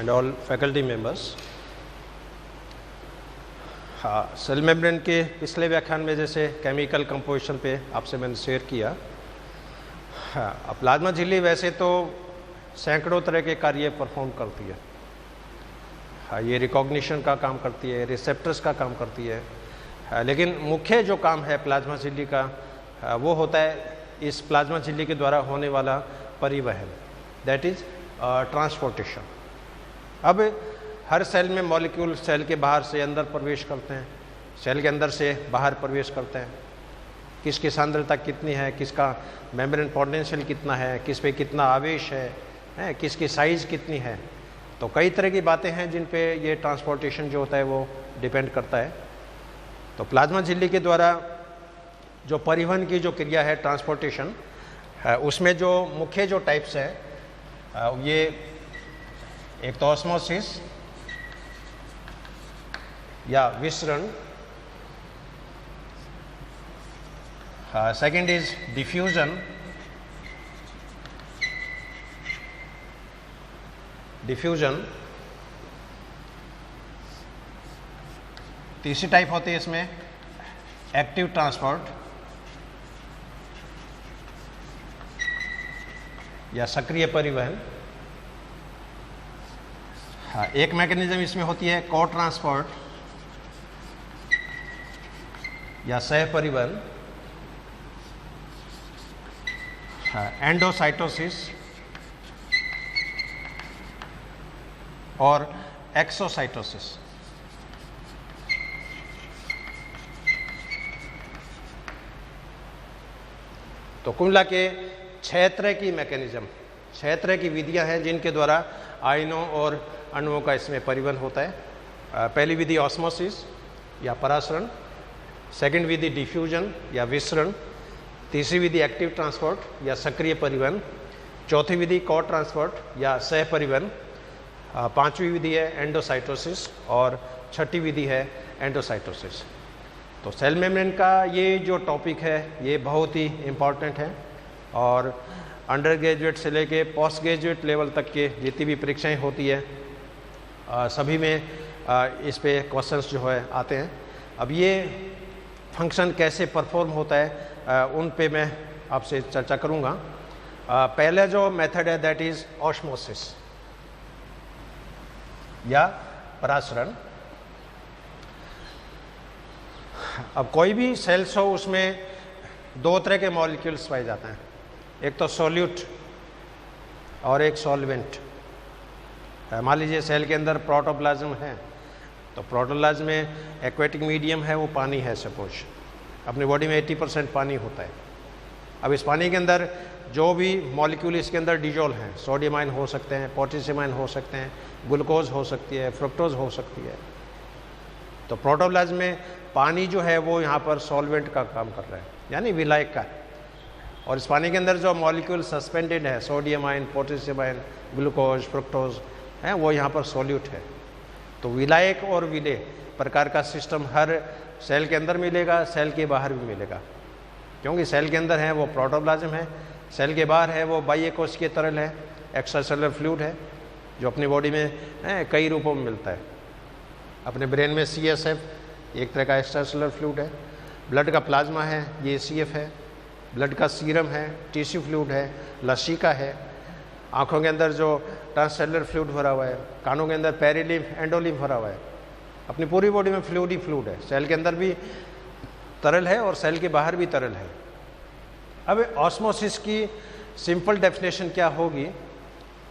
and all faculty members. हाँ, cell membrane के पिछले व्याख्यान में जैसे केमिकल कंपोजिशन पे आपसे मैंने शेयर किया। हाँ, प्लाज्मा झिल्ली वैसे तो सैकड़ों तरह के कार्य परफॉर्म करती है। हाँ, ये रिकॉग्निशन का काम करती है, रिसेप्टर्स का काम करती है। हाँ, लेकिन मुख्य जो काम है प्लाज्मा झिल्ली का वो होता है इस प्लाज्मा झिल्ली के द्वारा होने वाला परिवहन, दैट इज ट्रांसपोर्टेशन। अब हर सेल में मॉलिक्यूल सेल के बाहर से अंदर प्रवेश करते हैं, सेल के अंदर से बाहर प्रवेश करते हैं। किसकी सांद्रता कितनी है, किसका मेम्ब्रेन पोटेंशियल कितना है, किस पे कितना आवेश है, किसकी साइज़ कितनी है, तो कई तरह की बातें हैं जिन पे ये ट्रांसपोर्टेशन जो होता है वो डिपेंड करता है। तो प्लाज्मा झिल्ली के द्वारा जो परिवहन की जो क्रिया है ट्रांसपोर्टेशन, उसमें जो मुख्य जो टाइप्स है ये एक तो ऑस्मोसिस या विसरण, सेकंड इज डिफ्यूजन, तीसरी टाइप होती है इसमें एक्टिव ट्रांसपोर्ट या सक्रिय परिवहन। हाँ, एक मैकेनिज्म इसमें होती है को ट्रांसपोर्ट या सह परिवहन। हाँ, एंडोसाइटोसिस और एक्सोसाइटोसिस। तो कुल मिला के 6 तरह की मैकेनिज्म, 6 तरह की विधियां हैं जिनके द्वारा आयनों और अणुओं का इसमें परिवहन होता है। पहली विधि ऑस्मोसिस या परासरण, सेकंड विधि डिफ्यूजन या विसरण, तीसरी विधि एक्टिव ट्रांसपोर्ट या सक्रिय परिवहन, चौथी विधि को ट्रांसपोर्ट या सह परिवहन, पांचवी विधि है एंडोसाइटोसिस और छठी विधि है एंडोसाइटोसिस। तो सेल मेम्ब्रेन का ये जो टॉपिक है ये बहुत ही इम्पॉर्टेंट है और अंडर ग्रेजुएट से लेके पोस्ट ग्रेजुएट लेवल तक के जितनी भी परीक्षाएं होती है सभी में इस पे क्वेश्चंस जो है आते हैं। अब ये फंक्शन कैसे परफॉर्म होता है उन पे मैं आपसे चर्चा करूँगा। पहला जो मेथड है दैट इज़ ऑस्मोसिस या परासरण। अब कोई भी सेल्स हो उसमें 2 तरह के मॉलिक्यूल्स पाए जाते हैं, एक तो सॉल्यूट और एक सॉल्वेंट। मान लीजिए सेल के अंदर प्रोटोप्लाज्म है, तो प्रोटोप्लाज्म में एक्वेटिक मीडियम है, वो पानी है सपोज, अपनी बॉडी में 80% पानी होता है। अब इस पानी के अंदर जो भी मॉलिक्यूल इसके अंदर डिजोल्व हैं, सोडियम आयन हो सकते हैं, पोटेशियम आयन हो सकते हैं, ग्लूकोज हो सकती है, फ्रुक्टोज हो सकती है। तो प्रोटोप्लाज्म में पानी जो है वो यहाँ पर सॉल्वेंट का काम कर रहा है, यानी विलायक का। और इस पानी के अंदर जो मॉलिक्यूल सस्पेंडेड है, sodium ion, potassium ion, glucose, fructose है, वो यहाँ पर सॉल्यूट है। तो विलायक और विलेय प्रकार का सिस्टम हर सेल के अंदर मिलेगा, सेल के बाहर भी मिलेगा, क्योंकि सेल के अंदर है वो प्रोटोप्लाज्म है, सेल के बाहर है वो बाह्य कोशिकीय तरल है, एक्स्ट्रासेलुलर फ्लूइड है, जो अपनी बॉडी में कई रूपों में मिलता है। अपने ब्रेन में CSF एक तरह का एक्स्ट्रासेलुलर फ्लूइड है, ब्लड का प्लाज्मा है ये ACF है, ब्लड का सीरम है, टिश्यू फ्लूइड है, लसिका है, आँखों के अंदर जो ट्रांससेलुलर फ्लूइड भरा हुआ है, कानों के अंदर पेरिलिम्फ, एंडोलिम्फ भरा हुआ है, अपनी पूरी बॉडी में फ्लूइड ही फ्लूइड है। सेल के अंदर भी तरल है और सेल के बाहर भी तरल है। अब ऑस्मोसिस की सिंपल डेफिनेशन क्या होगी?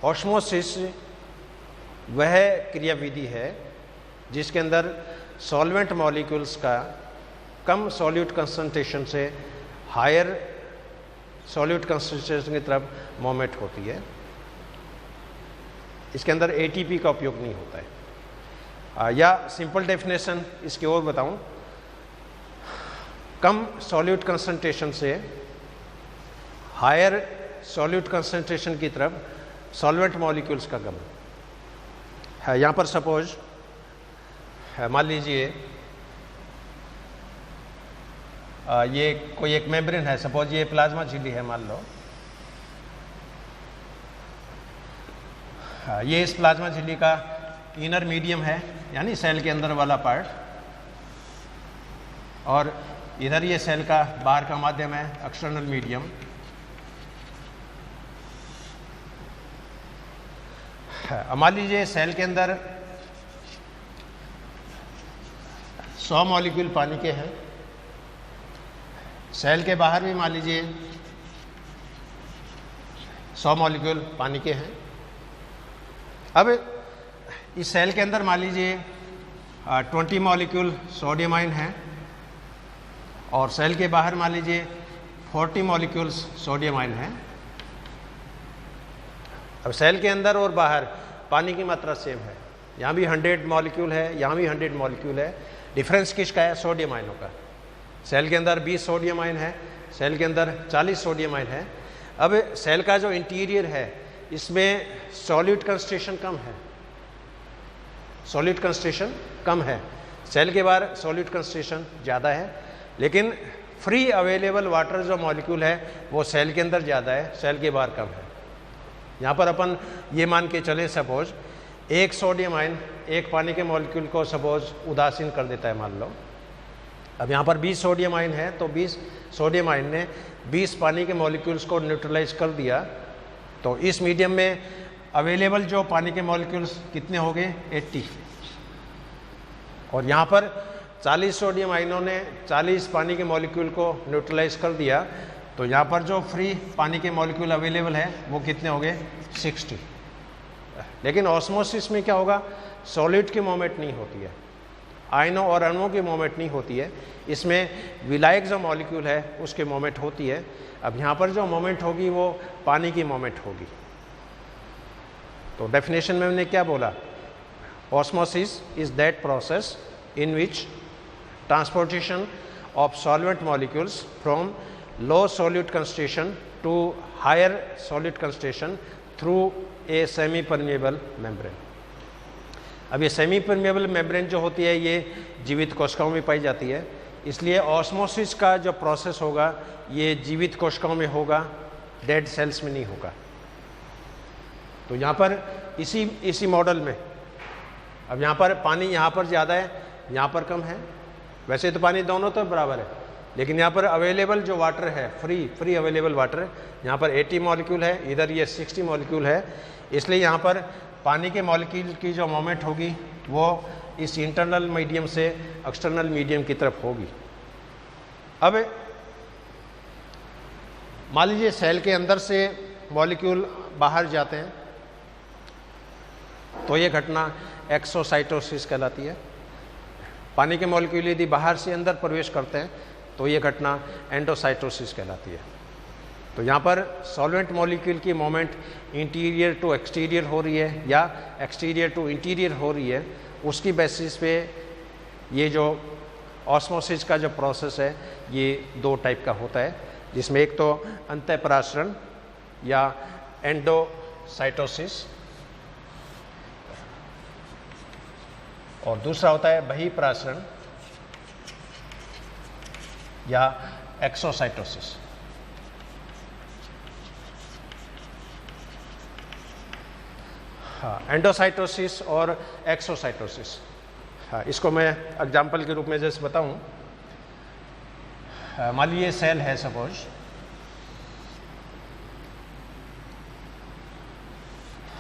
ऑस्मोसिस वह क्रियाविधि है जिसके अंदर सॉल्वेंट मॉलिक्यूल्स का कम सॉल्यूट कंसंट्रेशन से हायर सॉल्यूट कंसंट्रेशन की तरफ मूवमेंट होती है। इसके अंदर ATP का उपयोग नहीं होता है। या सिंपल डेफिनेशन इसकी और बताऊं, कम सॉल्यूट कंसंट्रेशन से हायर सॉल्यूट कंसंट्रेशन की तरफ सॉल्वेंट मॉलिक्यूल्स का गमन है। यहाँ पर सपोज मान लीजिए ये कोई एक मेम्ब्रेन है, सपोज ये प्लाज्मा झिल्ली है मान लो, हाँ, ये इस प्लाज्मा झिल्ली का इनर मीडियम है, यानी सेल के अंदर वाला पार्ट, और इधर ये सेल का बाहर का माध्यम है, एक्सटर्नल मीडियम। हाँ, मान लीजिए सेल के अंदर 100 मॉलिक्यूल पानी के हैं, सेल के बाहर भी मान लीजिए 100 मॉलिक्यूल पानी के हैं। अब इस सेल के अंदर मान लीजिए 20 मॉलिक्यूल सोडियम आयन हैं और सेल के बाहर मान लीजिए 40 मॉलिक्यूल्स सोडियम आयन हैं। अब सेल के अंदर और बाहर पानी की मात्रा सेम है, यहाँ भी 100 मॉलिक्यूल है, यहाँ भी 100 मॉलिक्यूल है। डिफरेंस किसका है? सोडियम आयनों का। सेल के अंदर 20 सोडियम आयन है, सेल के अंदर 40 सोडियम आयन है। अब सेल का जो इंटीरियर है इसमें सॉलिड कंसंट्रेशन कम है, सॉलिड कंसंट्रेशन कम है, सेल के बाहर सॉलिड कंसंट्रेशन ज़्यादा है, लेकिन फ्री अवेलेबल वाटर जो मॉलिक्यूल है वो सेल के अंदर ज़्यादा है, सेल के बाहर कम है। यहाँ पर अपन ये मान के चले, सपोज एक सोडियम आयन एक पानी के मॉलिक्यूल को सपोज उदासीन कर देता है, मान लो। अब यहाँ पर 20 सोडियम आयन है, तो 20 सोडियम आयन ने 20 पानी के मॉलिक्यूल्स को न्यूट्रलाइज कर दिया, तो इस मीडियम में अवेलेबल जो पानी के मॉलिक्यूल्स कितने हो गए? 80। और यहाँ पर 40 सोडियम आयनों ने 40 पानी के मॉलिक्यूल को न्यूट्रलाइज कर दिया, तो यहाँ पर जो फ्री पानी के मॉलिक्यूल अवेलेबल है वो कितने हो गए? 60। लेकिन ऑस्मोसिस में क्या होगा? सॉलिड की मूवमेंट नहीं होती है, आयनों और अणुओं की मूवमेंट नहीं होती है, इसमें विलायक जो मॉलिक्यूल है उसकी मूवमेंट होती है। अब यहाँ पर जो मूवमेंट होगी वो पानी की मूवमेंट होगी। तो डेफिनेशन में मैंने क्या बोला? Osmosis is that process in which transportation of solvent molecules from low solid concentration to higher solid concentration through a semi permeable membrane. अब ये सेमी परमिएबल मेम्ब्रेन जो होती है ये जीवित कोशिकाओं में पाई जाती है, इसलिए ऑस्मोसिस का जो प्रोसेस होगा ये जीवित कोशिकाओं में होगा, डेड सेल्स में नहीं होगा। तो यहाँ पर इसी मॉडल में अब यहाँ पर पानी यहाँ पर ज़्यादा है, यहाँ पर कम है। वैसे तो पानी दोनों तो बराबर है, लेकिन यहाँ पर अवेलेबल जो वाटर है, फ्री अवेलेबल वाटर, यहाँ पर 80 मॉलिक्यूल है, इधर ये 60 मॉलिक्यूल है, इसलिए यहाँ पर पानी के मॉलिक्यूल की जो मूवमेंट होगी वो इस इंटरनल मीडियम से एक्सटर्नल मीडियम की तरफ होगी। अब मान लीजिए सेल के अंदर से मॉलिक्यूल बाहर जाते हैं, तो ये घटना एक्सोसाइटोसिस कहलाती है। पानी के मॉलिक्यूल यदि बाहर से अंदर प्रवेश करते हैं तो ये घटना एंडोसाइटोसिस कहलाती है। तो यहाँ पर सॉल्वेंट मॉलिक्यूल की मूवमेंट इंटीरियर टू एक्सटीरियर हो रही है या एक्सटीरियर टू इंटीरियर हो रही है, उसकी बेसिस पे ये जो ऑस्मोसिस का जो प्रोसेस है ये 2 टाइप का होता है, जिसमें एक तो अंतःपरासरण या एंडोसाइटोसिस और दूसरा होता है बहिःपरासरण या एक्सोसाइटोसिस। हाँ, एंडोसाइटोसिस और एक्सोसाइटोसिस। हाँ, इसको मैं एग्जाम्पल के रूप में जैसे बताऊं, मान लीजिए सेल है सपोज,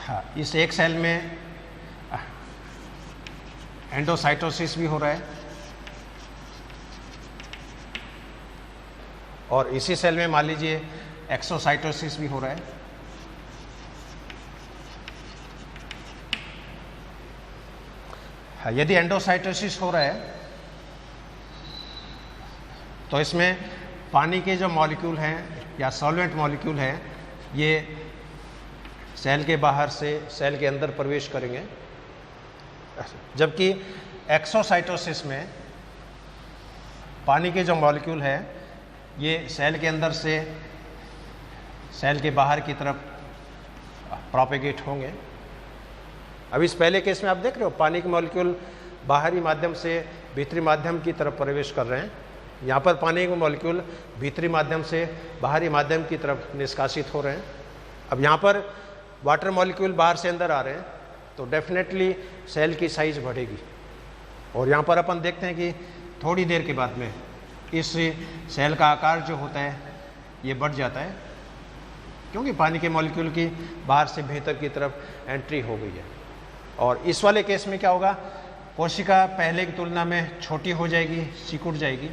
हाँ, इस एक सेल में एंडोसाइटोसिस भी हो रहा है और इसी सेल में मान लीजिए एक्सोसाइटोसिस भी हो रहा है। यदि एंडोसाइटोसिस हो रहा है तो इसमें पानी के जो मॉलिक्यूल हैं या सॉल्वेंट मॉलिक्यूल हैं ये सेल के बाहर से सेल के अंदर प्रवेश करेंगे, जबकि एक्सोसाइटोसिस में पानी के जो मॉलिक्यूल हैं ये सेल के अंदर से सेल के बाहर की तरफ प्रोपेगेट होंगे। अब इस पहले केस में आप देख रहे हो पानी के मॉलिक्यूल बाहरी माध्यम से भीतरी माध्यम की तरफ प्रवेश कर रहे हैं, यहाँ पर पानी के मॉलिक्यूल भीतरी माध्यम से बाहरी माध्यम की तरफ निष्कासित हो रहे हैं। अब यहाँ पर वाटर मॉलिक्यूल बाहर से अंदर आ रहे हैं तो डेफिनेटली सेल की साइज बढ़ेगी। और यहाँ पर अपन देखते हैं कि थोड़ी देर के बाद में इस सेल का आकार जो होता है ये बढ़ जाता है, क्योंकि पानी के मॉलिक्यूल की बाहर से भीतर की तरफ एंट्री हो गई है। और इस वाले केस में क्या होगा, कोशिका पहले की तुलना में छोटी हो जाएगी, सिकुड़ जाएगी।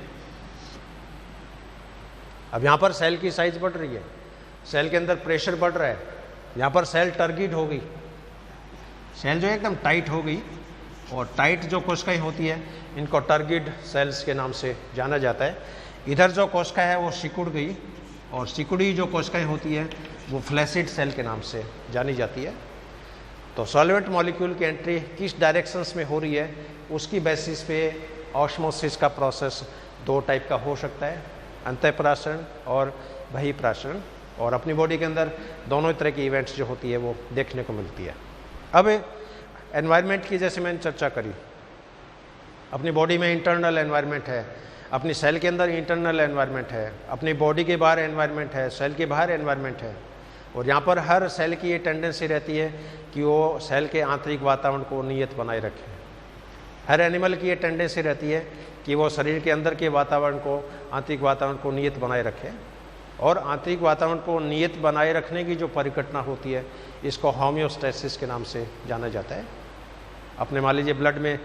अब यहाँ पर सेल की साइज बढ़ रही है, सेल के अंदर प्रेशर बढ़ रहा है, यहाँ पर सेल टर्गिड हो गई, सेल जो एकदम टाइट हो गई। और टाइट जो कोशिकाएं होती है इनको टर्गिड सेल्स के नाम से जाना जाता है। इधर जो कोशिका है वो सिकुड़ गई, और सिकुड़ी जो कोशिकाएं होती है वो फ्लैसिड सेल के नाम से जानी जाती है। तो सॉल्वेंट मॉलिक्यूल की एंट्री किस डायरेक्शंस में हो रही है उसकी बेसिस पे ऑस्मोसिस का प्रोसेस दो टाइप का हो सकता है, अंतःपरासरण और बहिःपरासरण। और अपनी बॉडी के अंदर दोनों तरह की इवेंट्स जो होती है वो देखने को मिलती है। अब एनवायरनमेंट की जैसे मैंने चर्चा करी, अपनी बॉडी में इंटरनल एनवायरनमेंट है, अपनी सेल के अंदर इंटरनल एनवायरनमेंट है, अपनी बॉडी के बाहर एनवायरनमेंट है, सेल के बाहर एनवायरनमेंट है। और यहाँ पर हर सेल की ये टेंडेंसी रहती है कि वो सेल के आंतरिक वातावरण को नियत बनाए रखे। हर एनिमल की ये टेंडेंसी रहती है कि वो शरीर के अंदर के वातावरण को, आंतरिक वातावरण को नियत बनाए रखे। और आंतरिक वातावरण को नियत बनाए रखने की जो परिघटना होती है इसको होम्योस्टेसिस के नाम से जाना जाता है। अपने मान लीजिए ब्लड में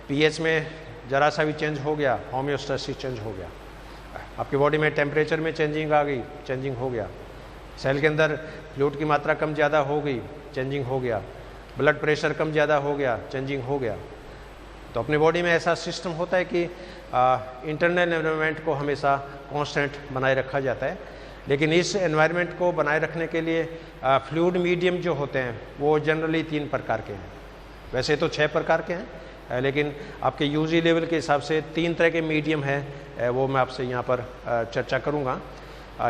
पीएच में जरा सा भी चेंज हो गया, होम्योस्टेसिस चेंज हो गया। आपकी बॉडी में टेम्परेचर में चेंजिंग आ गई, चेंजिंग हो गया। सेल के अंदर फ्लूइड की मात्रा कम ज़्यादा हो गई, चेंजिंग हो गया। ब्लड प्रेशर कम ज़्यादा हो गया, चेंजिंग हो गया। तो अपनी बॉडी में ऐसा सिस्टम होता है कि इंटरनल एनवायरनमेंट को हमेशा कांस्टेंट बनाए रखा जाता है। लेकिन इस एनवायरनमेंट को बनाए रखने के लिए फ्लूइड मीडियम जो होते हैं वो जनरली 3 प्रकार के हैं। वैसे तो 6 प्रकार के हैं, लेकिन आपके यूजी लेवल के हिसाब से 3 तरह के मीडियम हैं, वो मैं आपसे यहाँ पर चर्चा करूँगा।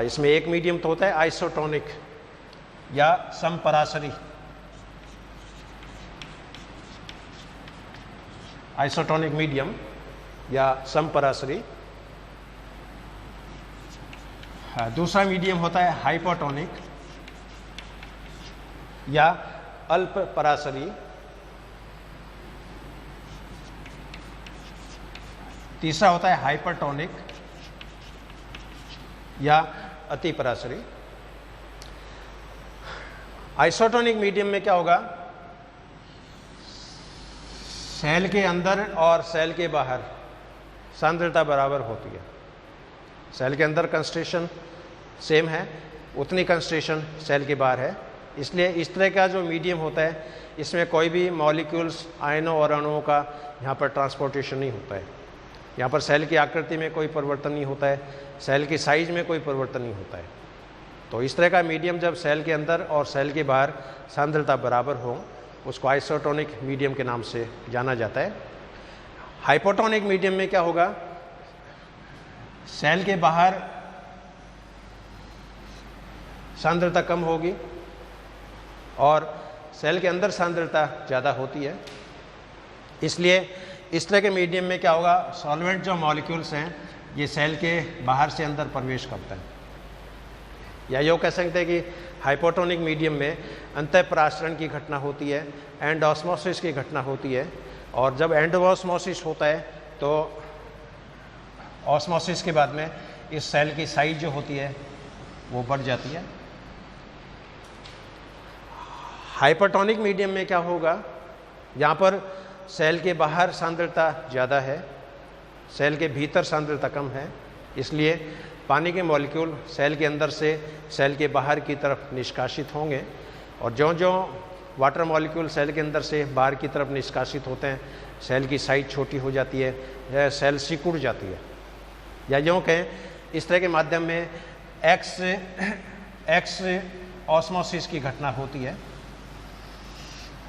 इसमें एक मीडियम तो होता है आइसोटोनिक या समपराशरी। आइसोटोनिक मीडियम या समपराशरी। दूसरा मीडियम होता है हाइपोटोनिक या अल्प पराशरी। तीसरा होता है हाइपरटोनिक या अति पराशरी। आइसोटोनिक मीडियम में क्या होगा, सेल के अंदर और सेल के बाहर सांद्रता बराबर होती है। सेल के अंदर कंसंट्रेशन सेम है, उतनी कंसंट्रेशन सेल के बाहर है। इसलिए इस तरह का जो मीडियम होता है इसमें कोई भी मॉलिक्यूल्स, आयनों और अणुओं का यहाँ पर ट्रांसपोर्टेशन नहीं होता है। यहाँ पर सेल की आकृति में कोई परिवर्तन नहीं होता है, सेल की साइज में कोई परिवर्तन नहीं होता है। तो इस तरह का मीडियम जब सेल के अंदर और सेल के बाहर सांद्रता बराबर हो उसको आइसोटोनिक मीडियम के नाम से जाना जाता है। हाइपोटोनिक मीडियम में क्या होगा, सेल के बाहर सांद्रता कम होगी और सेल के अंदर सांद्रता ज़्यादा होती है। इसलिए इस तरह के मीडियम में क्या होगा, सॉल्वेंट जो मॉलिक्यूल्स हैं ये सेल के बाहर से अंदर प्रवेश करते हैं। या यूँ कह सकते हैं कि हाइपोटोनिक मीडियम में अंतःपरासरण की घटना होती है, एंडोस्मोसिस की घटना होती है। और जब एंडोस्मोसिस होता है तो ऑस्मोसिस के बाद में इस सेल की साइज जो होती है वो बढ़ जाती है। हाइपरटोनिक मीडियम में क्या होगा, यहाँ पर सेल के बाहर सांद्रता ज़्यादा है, सेल के भीतर सांद्रता कम है। इसलिए पानी के मॉलिक्यूल सेल के अंदर से सेल के बाहर की तरफ निष्कासित होंगे, और ज्यों-ज्यों वाटर मॉलिक्यूल सेल के अंदर से बाहर की तरफ निष्कासित होते हैं सेल की साइज छोटी हो जाती है, सेल सिकुड़ जाती है। या यूँ कहें इस तरह के माध्यम में एक्स ऑस्मोसिस की घटना होती है।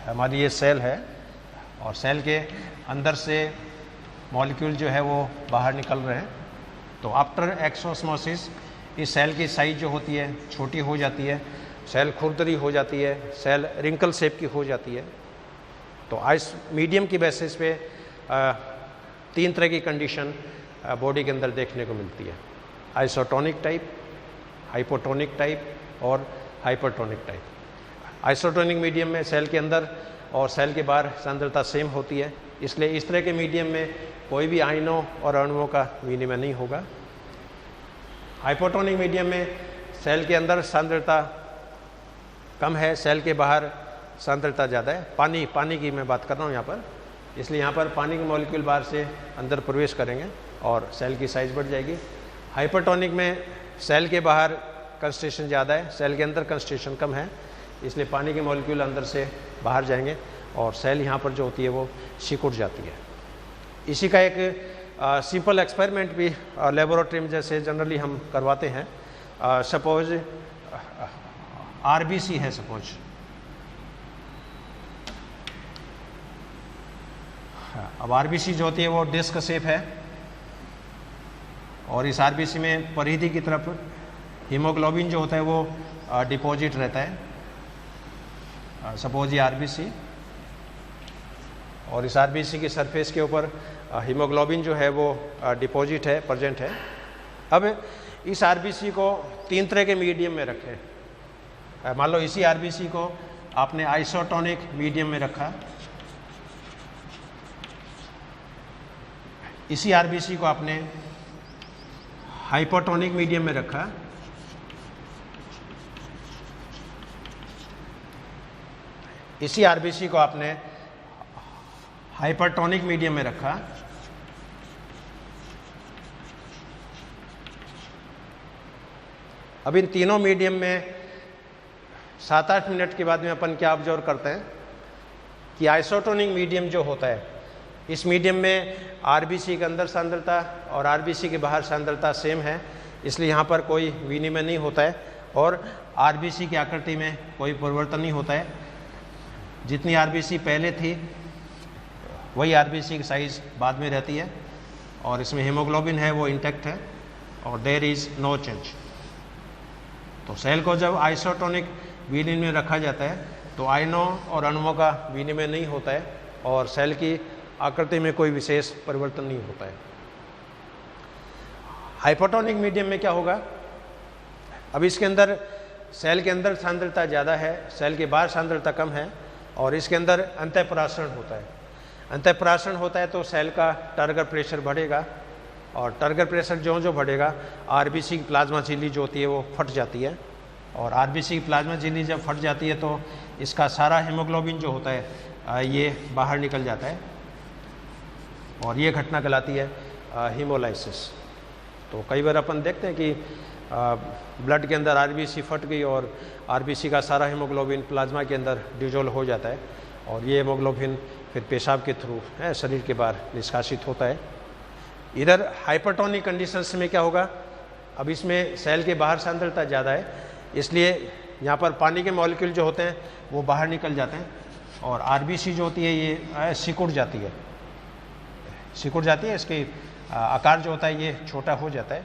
हमारी ये सेल है और सेल के अंदर से मॉलिक्यूल जो है वो बाहर निकल रहे हैं। तो आफ्टर एक्स ऑस्मोसिस इस सेल की साइज जो होती है छोटी हो जाती है, सेल खुरदरी हो जाती है, सेल रिंकल शेप की हो जाती है। तो आइस मीडियम की बेसिस पे 3 तरह की कंडीशन बॉडी के अंदर देखने को मिलती है, आइसोटोनिक टाइप, हाइपोटोनिक टाइप और हाइपरटोनिक टाइप। आइसोटोनिक मीडियम में सेल के अंदर और सेल के बाहर सांद्रता सेम होती है, इसलिए इस तरह के मीडियम में कोई भी आयनों और अणुओं का विनिमय नहीं होगा। हाइपोटोनिक मीडियम में सेल के अंदर सांद्रता कम है, सेल के बाहर सांद्रता ज़्यादा है। पानी की मैं बात कर रहा हूँ यहाँ पर, इसलिए यहाँ पर पानी के मॉलिक्यूल बाहर से अंदर प्रवेश करेंगे और सेल की साइज़ बढ़ जाएगी। हाइपरटोनिक में सेल के बाहर कंसंट्रेशन ज़्यादा है, सेल के अंदर कंसंट्रेशन कम है, इसलिए पानी के मॉलिक्यूल अंदर से बाहर जाएंगे और सेल यहाँ पर जो होती है वो सिकुड़ जाती है। इसी का एक सिंपल एक्सपेरिमेंट भी लेबोरेटरी में जैसे जनरली हम करवाते हैं। सपोज आरबीसी है, सपोज अब आरबीसी जो होती है वो डिस्क शेप है और इस आरबीसी में परिधि की तरफ हीमोग्लोबिन जो होता है वो डिपॉजिट रहता है। सपोज ये आरबीसी और इस आरबीसी की सरफेस के ऊपर हीमोग्लोबिन जो है वो डिपॉजिट है, प्रेजेंट है। अब इस आरबीसी को 3 तरह के मीडियम में रखें। मान लो इसी आरबीसी को आपने आइसोटोनिक मीडियम में रखा, इसी आरबीसी को आपने हाइपोटोनिक मीडियम में रखा, इसी आरबीसी को आपने हाइपरटोनिक मीडियम में रखा, अब इन तीनों मीडियम में 7-8 मिनट के बाद में अपन क्या ऑब्जर्व करते हैं कि आइसोटोनिक मीडियम जो होता है, इस मीडियम में आरबीसी के अंदर सांद्रता और आरबीसी के बाहर सांद्रता सेम है, इसलिए यहाँ पर कोई विनिमय नहीं होता है और आरबीसी की आकृति में कोई परिवर्तन नहीं होता है। जितनी आरबीसी पहले थी वही आरबीसी की साइज़ बाद में रहती है और इसमें हीमोग्लोबिन है वो इंटैक्ट है और देयर इज़ नो चेंज। तो सेल को जब आइसोटोनिक विनिमय में रखा जाता है तो आयनों और अणुओं का विनिमय नहीं होता है और सेल की आकृति में कोई विशेष परिवर्तन नहीं होता है। हाइपोटोनिक मीडियम में क्या होगा, अब इसके अंदर सेल के अंदर सांद्रता ज़्यादा है, सेल के बाहर सांद्रता कम है और इसके अंदर अंतःपरासरण होता है। अंतःपरासरण होता है तो सेल का टारगेट प्रेशर बढ़ेगा और टारगेट प्रेशर जो बढ़ेगा आरबीसी की प्लाज्मा झिल्ली जो होती है वो फट जाती है और आरबीसी की प्लाज्मा झिल्ली जब फट जाती है तो इसका सारा हीमोग्लोबिन जो होता है ये बाहर निकल जाता है और ये घटना कहलाती है हीमोलाइसिस। तो कई बार अपन देखते हैं कि ब्लड के अंदर आरबीसी फट गई और आरबीसी का सारा हीमोग्लोबिन प्लाज्मा के अंदर डिजोल्व हो जाता है और ये हीमोग्लोबिन फिर पेशाब के थ्रू शरीर के बाहर निष्कासित होता है। इधर हाइपरटोनिक कंडीशंस में क्या होगा, अब इसमें सेल के बाहर सांद्रता ज़्यादा है, इसलिए यहाँ पर पानी के मॉलिक्यूल जो होते हैं वो बाहर निकल जाते हैं और आरबीसी जो होती है ये सिकुड़ जाती है, इसकी आकार जो होता है ये छोटा हो जाता है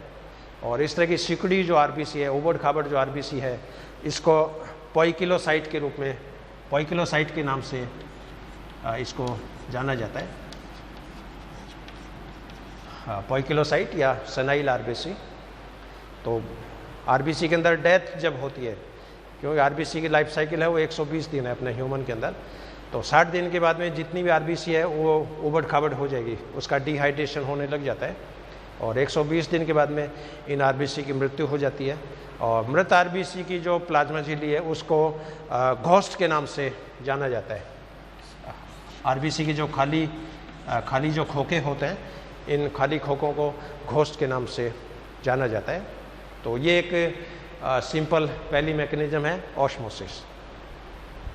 और इस तरह की सिकुड़ी जो आरबीसी है, उबड़ खाबड़ जो आरबीसी है, इसको पॉइकिलोसाइट के रूप में, पॉइकिलोसाइट के नाम से इसको जाना जाता है। पॉइकिलोसाइट या सेनाइल आरबीसी। तो आरबीसी के अंदर डेथ जब होती है, क्योंकि आरबीसी की लाइफ साइकिल है वो 120 दिन है अपने ह्यूमन के अंदर, तो 60 दिन के बाद में जितनी भी आरबीसी है वो उबड़ खाबड़ हो जाएगी, उसका डिहाइड्रेशन होने लग जाता है और 120 दिन के बाद में इन आरबीसी की मृत्यु हो जाती है और मृत आरबीसी की जो प्लाज्मा झिल्ली है उसको घोस्ट के नाम से जाना जाता है। आरबीसी की जो खाली जो खोखे होते हैं, इन खाली खोखों को घोस्ट के नाम से जाना जाता है। तो ये एक सिंपल पहली मैकेनिज्म है ऑस्मोसिस।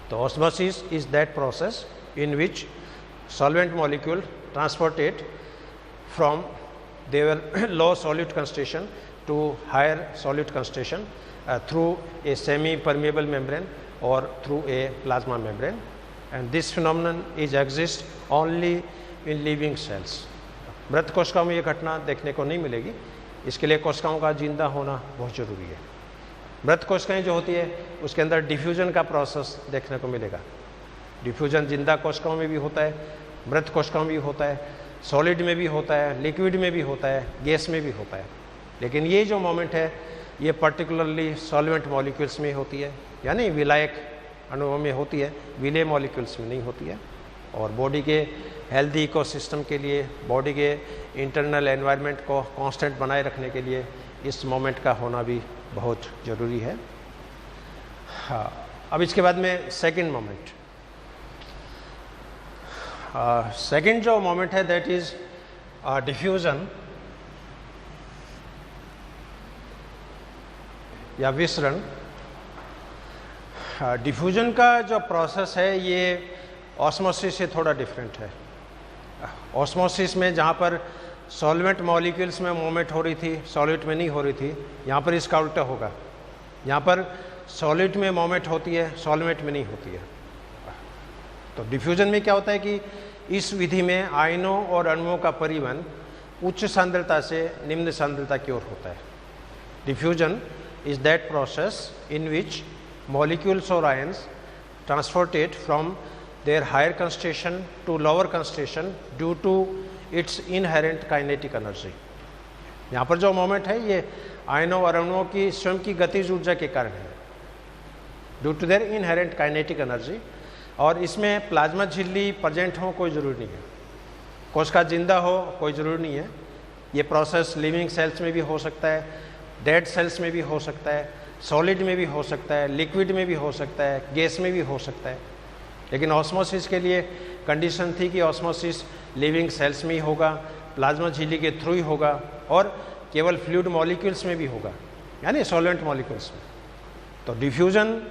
तो osmosis is that process in which solvent molecule transported from their low solute concentration to higher solute concentration through a semi-permeable membrane or through a plasma membrane, and this phenomenon is exists only in living cells. मृत कोशिकाओं में ये घटना देखने को नहीं मिलेगी, इसके लिए कोशिकाओं का जिंदा होना बहुत ज़रूरी है। मृत कोशिकाएं जो होती है उसके अंदर डिफ्यूजन का प्रोसेस देखने को मिलेगा। डिफ्यूजन जिंदा कोशिकाओं में भी होता है, मृत कोशिकाओं में भी होता है, सॉलिड में भी होता है, लिक्विड में भी होता है, गैस में भी होता है। लेकिन ये जो मोमेंट है ये पर्टिकुलरली सॉल्वेंट मॉलिक्यूल्स में होती है, यानी विलायक अणुओं में होती है, विले मॉलिक्यूल्स में नहीं होती है। और बॉडी के हेल्दी इकोसिस्टम के लिए, बॉडी के इंटरनल एनवायरनमेंट को कांस्टेंट बनाए रखने के लिए इस मोमेंट का होना भी बहुत ज़रूरी है। हाँ, अब इसके बाद में सेकंड मोमेंट, सेकंड जो मोमेंट है दैट इज़ डिफ्यूज़न या विसरण। डिफ्यूजन का जो प्रोसेस है ये ऑस्मोसिस से थोड़ा डिफरेंट है। ऑस्मोसिस में जहाँ पर सॉल्वेंट मॉलिक्यूल्स में मूवमेंट हो रही थी, सॉलिड में नहीं हो रही थी, यहाँ पर इसका उल्टा होगा। यहाँ पर सॉलिड में मूवमेंट होती है, सॉल्वेंट में नहीं होती है। तो डिफ्यूजन में क्या होता है कि इस विधि में आयनों और अणुओं का परिवहन उच्च सांद्रता से निम्न सांद्रता की ओर होता है। Diffusion is that process in which molecules or ions transported from their higher concentration to lower concentration due to its inherent kinetic energy। यहाँ पर जो मोमेंट है ये आयनों और अणुओं की स्वयं की गतिज ऊर्जा के कारण है, due to their inherent kinetic energy. और इसमें प्लाज्मा झिल्ली प्रेजेंट हो कोई ज़रूरी नहीं है, कोशिका जिंदा हो कोई ज़रूरी नहीं है। ये प्रोसेस लिविंग सेल्स में भी हो सकता है, डेड सेल्स में भी हो सकता है, सॉलिड में भी हो सकता है, लिक्विड में भी हो सकता है, गैस में भी हो सकता है। लेकिन ऑस्मोसिस के लिए कंडीशन थी कि ऑस्मोसिस लिविंग सेल्स में ही होगा, प्लाज्मा झिल्ली के थ्रू ही होगा और केवल फ्लूइड मॉलिक्यूल्स में भी होगा, यानी सॉल्वेंट मॉलिक्यूल्स में। तो डिफ्यूजन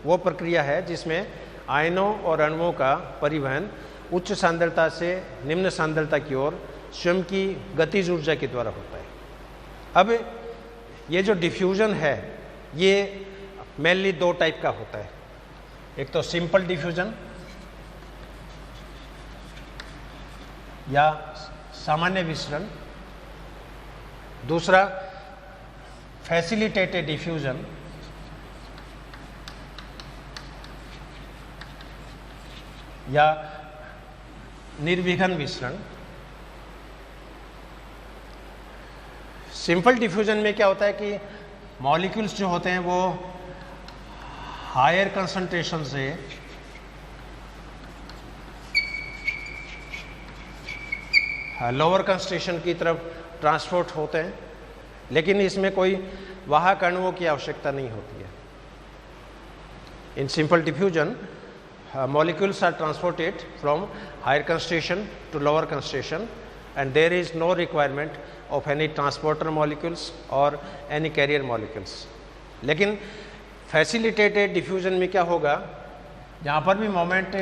वो प्रक्रिया है जिसमें आयनों और अणुओं का परिवहन उच्च सांद्रता से निम्न सांद्रता की ओर स्वयं की गतिज ऊर्जा के द्वारा होता है। अब ये जो डिफ्यूजन है ये मेनली दो टाइप का होता है। एक तो सिंपल डिफ्यूजन या सामान्य विसरण, दूसरा फैसिलिटेटेड डिफ्यूजन या निर्विघन विसरण। सिंपल डिफ्यूजन में क्या होता है कि मॉलिक्यूल्स जो होते हैं वो हायर कंसंट्रेशन से लोअर कंसंट्रेशन की तरफ ट्रांसपोर्ट होते हैं, लेकिन इसमें कोई वाहक अणुओं की आवश्यकता नहीं होती है। In simple diffusion molecules are transported from higher concentration to lower concentration and there is no requirement of any transporter molecules or any carrier molecules। लेकिन facilitated diffusion में क्या होगा, यहाँ पर भी मोमेंट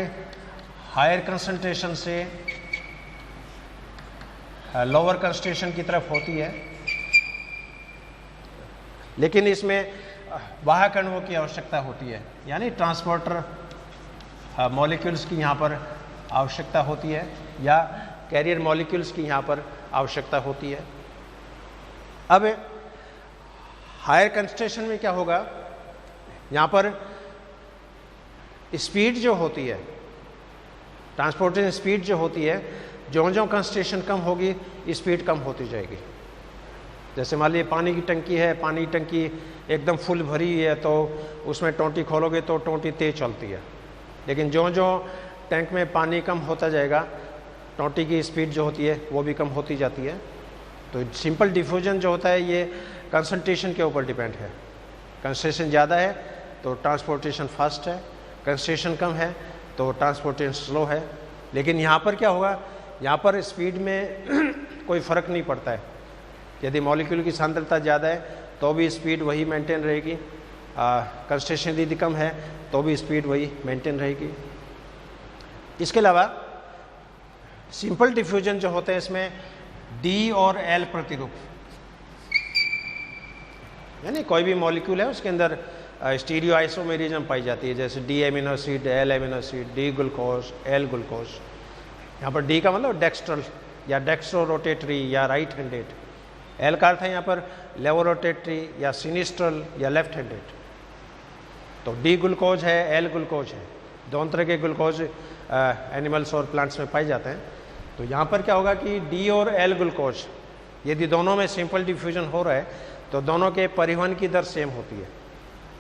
हायर कंसंट्रेशन से लोअर कंसंट्रेशन की तरफ होती है, लेकिन इसमें वाहक अणुओं की आवश्यकता होती है, यानी ट्रांसपोर्टर मॉलिक्यूल्स की यहाँ पर आवश्यकता होती है या कैरियर मॉलिक्यूल्स की यहाँ पर आवश्यकता होती है। अब हायर कंसंट्रेशन में क्या होगा, यहाँ पर स्पीड जो होती है, ट्रांसपोर्टेशन स्पीड जो होती है, जो कंसंट्रेशन कम होगी स्पीड कम होती जाएगी। जैसे मान लीजिए पानी की टंकी है, पानी की टंकी एकदम फुल भरी है तो उसमें टोंटी खोलोगे तो टोंटी तेज चलती है, लेकिन जो टैंक में पानी कम होता जाएगा टोंटी की स्पीड जो होती है वो भी कम होती जाती है। तो सिंपल डिफ्यूजन जो होता है ये कंसंट्रेशन के ऊपर डिपेंड है। कंसंट्रेशन ज़्यादा है तो ट्रांसपोर्टेशन फास्ट है, कंसंट्रेशन कम है तो ट्रांसपोर्टेशन स्लो है। लेकिन यहाँ पर क्या होगा, यहाँ पर स्पीड में कोई फ़र्क नहीं पड़ता है। यदि मॉलिक्यूल की सांद्रता ज़्यादा है तो भी स्पीड वही मेंटेन रहेगी, कंसंट्रेशन यदि कम है तो भी स्पीड वही मेंटेन रहेगी। इसके अलावा सिंपल डिफ्यूजन जो होते हैं इसमें डी और एल प्रतिरूप, यानी कोई भी मॉलिक्यूल है उसके अंदर स्टीरियो आइसोमेरिज्म पाई जाती है, जैसे D amino acid, L amino acid, D glucose, L glucose. यहाँ पर डी का मतलब डेक्स्ट्रल या डेक्स्ट्रो रोटेटरी या राइट हैंडेड, एल का अर्थ है यहाँ पर लेवो रोटेटरी या सिनिस्ट्रल या लेफ्ट हैंडेड। तो डी ग्लूकोज है, एल ग्लूकोज है, दोनों तरह के ग्लूकोज एनिमल्स और प्लांट्स में पाए जाते हैं। तो यहाँ पर क्या होगा कि डी और एल ग्लूकोज यदि दोनों में सिंपल डिफ्यूजन हो रहा है तो दोनों के परिवहन की दर सेम होती है।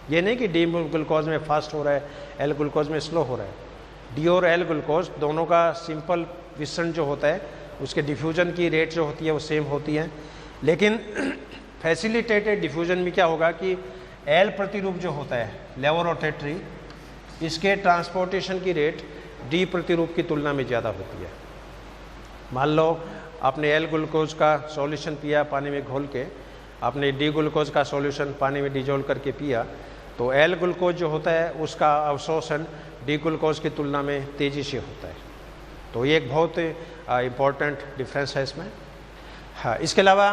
ये नहीं कि डी ग्लूकोज में फास्ट हो रहा है, एल ग्लूकोज में स्लो हो रहा है। डी और एल ग्लूकोज दोनों का सिंपल विसरण जो होता है उसके डिफ्यूजन की रेट जो होती है वो सेम होती है, लेकिन फैसिलिटेटेड डिफ्यूजन में क्या होगा कि एल प्रतिरूप जो होता है लेवोरोटेटरी, इसके ट्रांसपोर्टेशन की रेट डी प्रतिरूप की तुलना में ज़्यादा होती है। मान लो आपने एल ग्लूकोज का सॉल्यूशन पिया पानी में घोल के, आपने डी ग्लूकोज का सॉल्यूशन पानी में डिजोल्व करके पिया, तो एल ग्लूकोज जो होता है उसका अवशोषण डी ग्लूकोज की तुलना में तेज़ी से होता है। तो ये एक बहुत इम्पॉर्टेंट डिफरेंस है इसमें। हाँ, इसके अलावा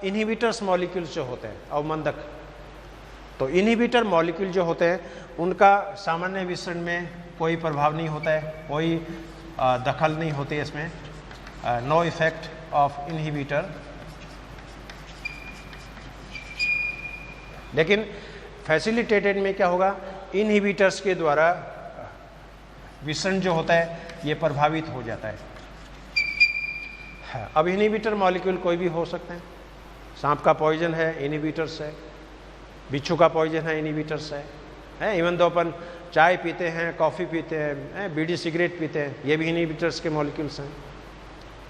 इनहिबिटर्स मॉलिक्यूल्स जो होते हैं अवमंदक, तो इनहिबिटर मॉलिक्यूल जो होते हैं उनका सामान्य विसरण में कोई प्रभाव नहीं होता है, कोई दखल नहीं होती है इसमें, नो इफेक्ट ऑफ इनहिबिटर। लेकिन फैसिलिटेटेड में क्या होगा, इनहिबिटर्स के द्वारा विसरण जो होता है ये प्रभावित हो जाता है। अब इनहिबिटर मॉलिक्यूल कोई भी हो सकते हैं, सांप का पॉइजन है इनहिबिटर्स है, बिच्छू का पॉइजन है इनहिबिटर्स है, इवन दो अपन चाय पीते हैं, कॉफ़ी पीते हैं, बीड़ी सिगरेट पीते हैं, ये भी इनहिबिटर्स के मॉलिक्यूल्स हैं।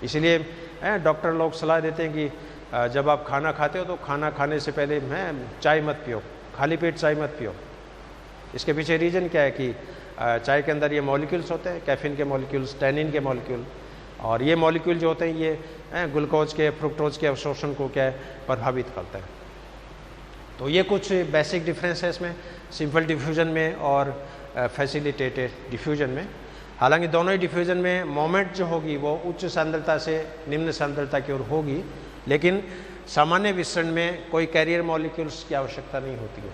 इसीलिए डॉक्टर लोग सलाह देते हैं कि जब आप खाना खाते हो तो खाना खाने से पहले चाय मत पियो, खाली पेट चाय मत पियो। इसके पीछे रीज़न क्या है कि चाय के अंदर ये मॉलिक्यूल्स होते हैं, कैफीन के मॉलिक्यूल्स, टैनिन के मॉलिक्यूल, और ये मॉलिक्यूल जो होते हैं ये ग्लूकोज के, फ्रुक्टोज के अवशोषण को क्या प्रभावित करता है। तो ये कुछ बेसिक डिफरेंस है इसमें सिंपल डिफ्यूजन में और फैसिलिटेटेड डिफ्यूजन में। हालांकि दोनों ही डिफ्यूजन में मोमेंट जो होगी वो उच्च सांद्रता से निम्न सांद्रता की ओर होगी, लेकिन सामान्य विसरण में कोई कैरियर मॉलिक्यूल्स की आवश्यकता नहीं होती है,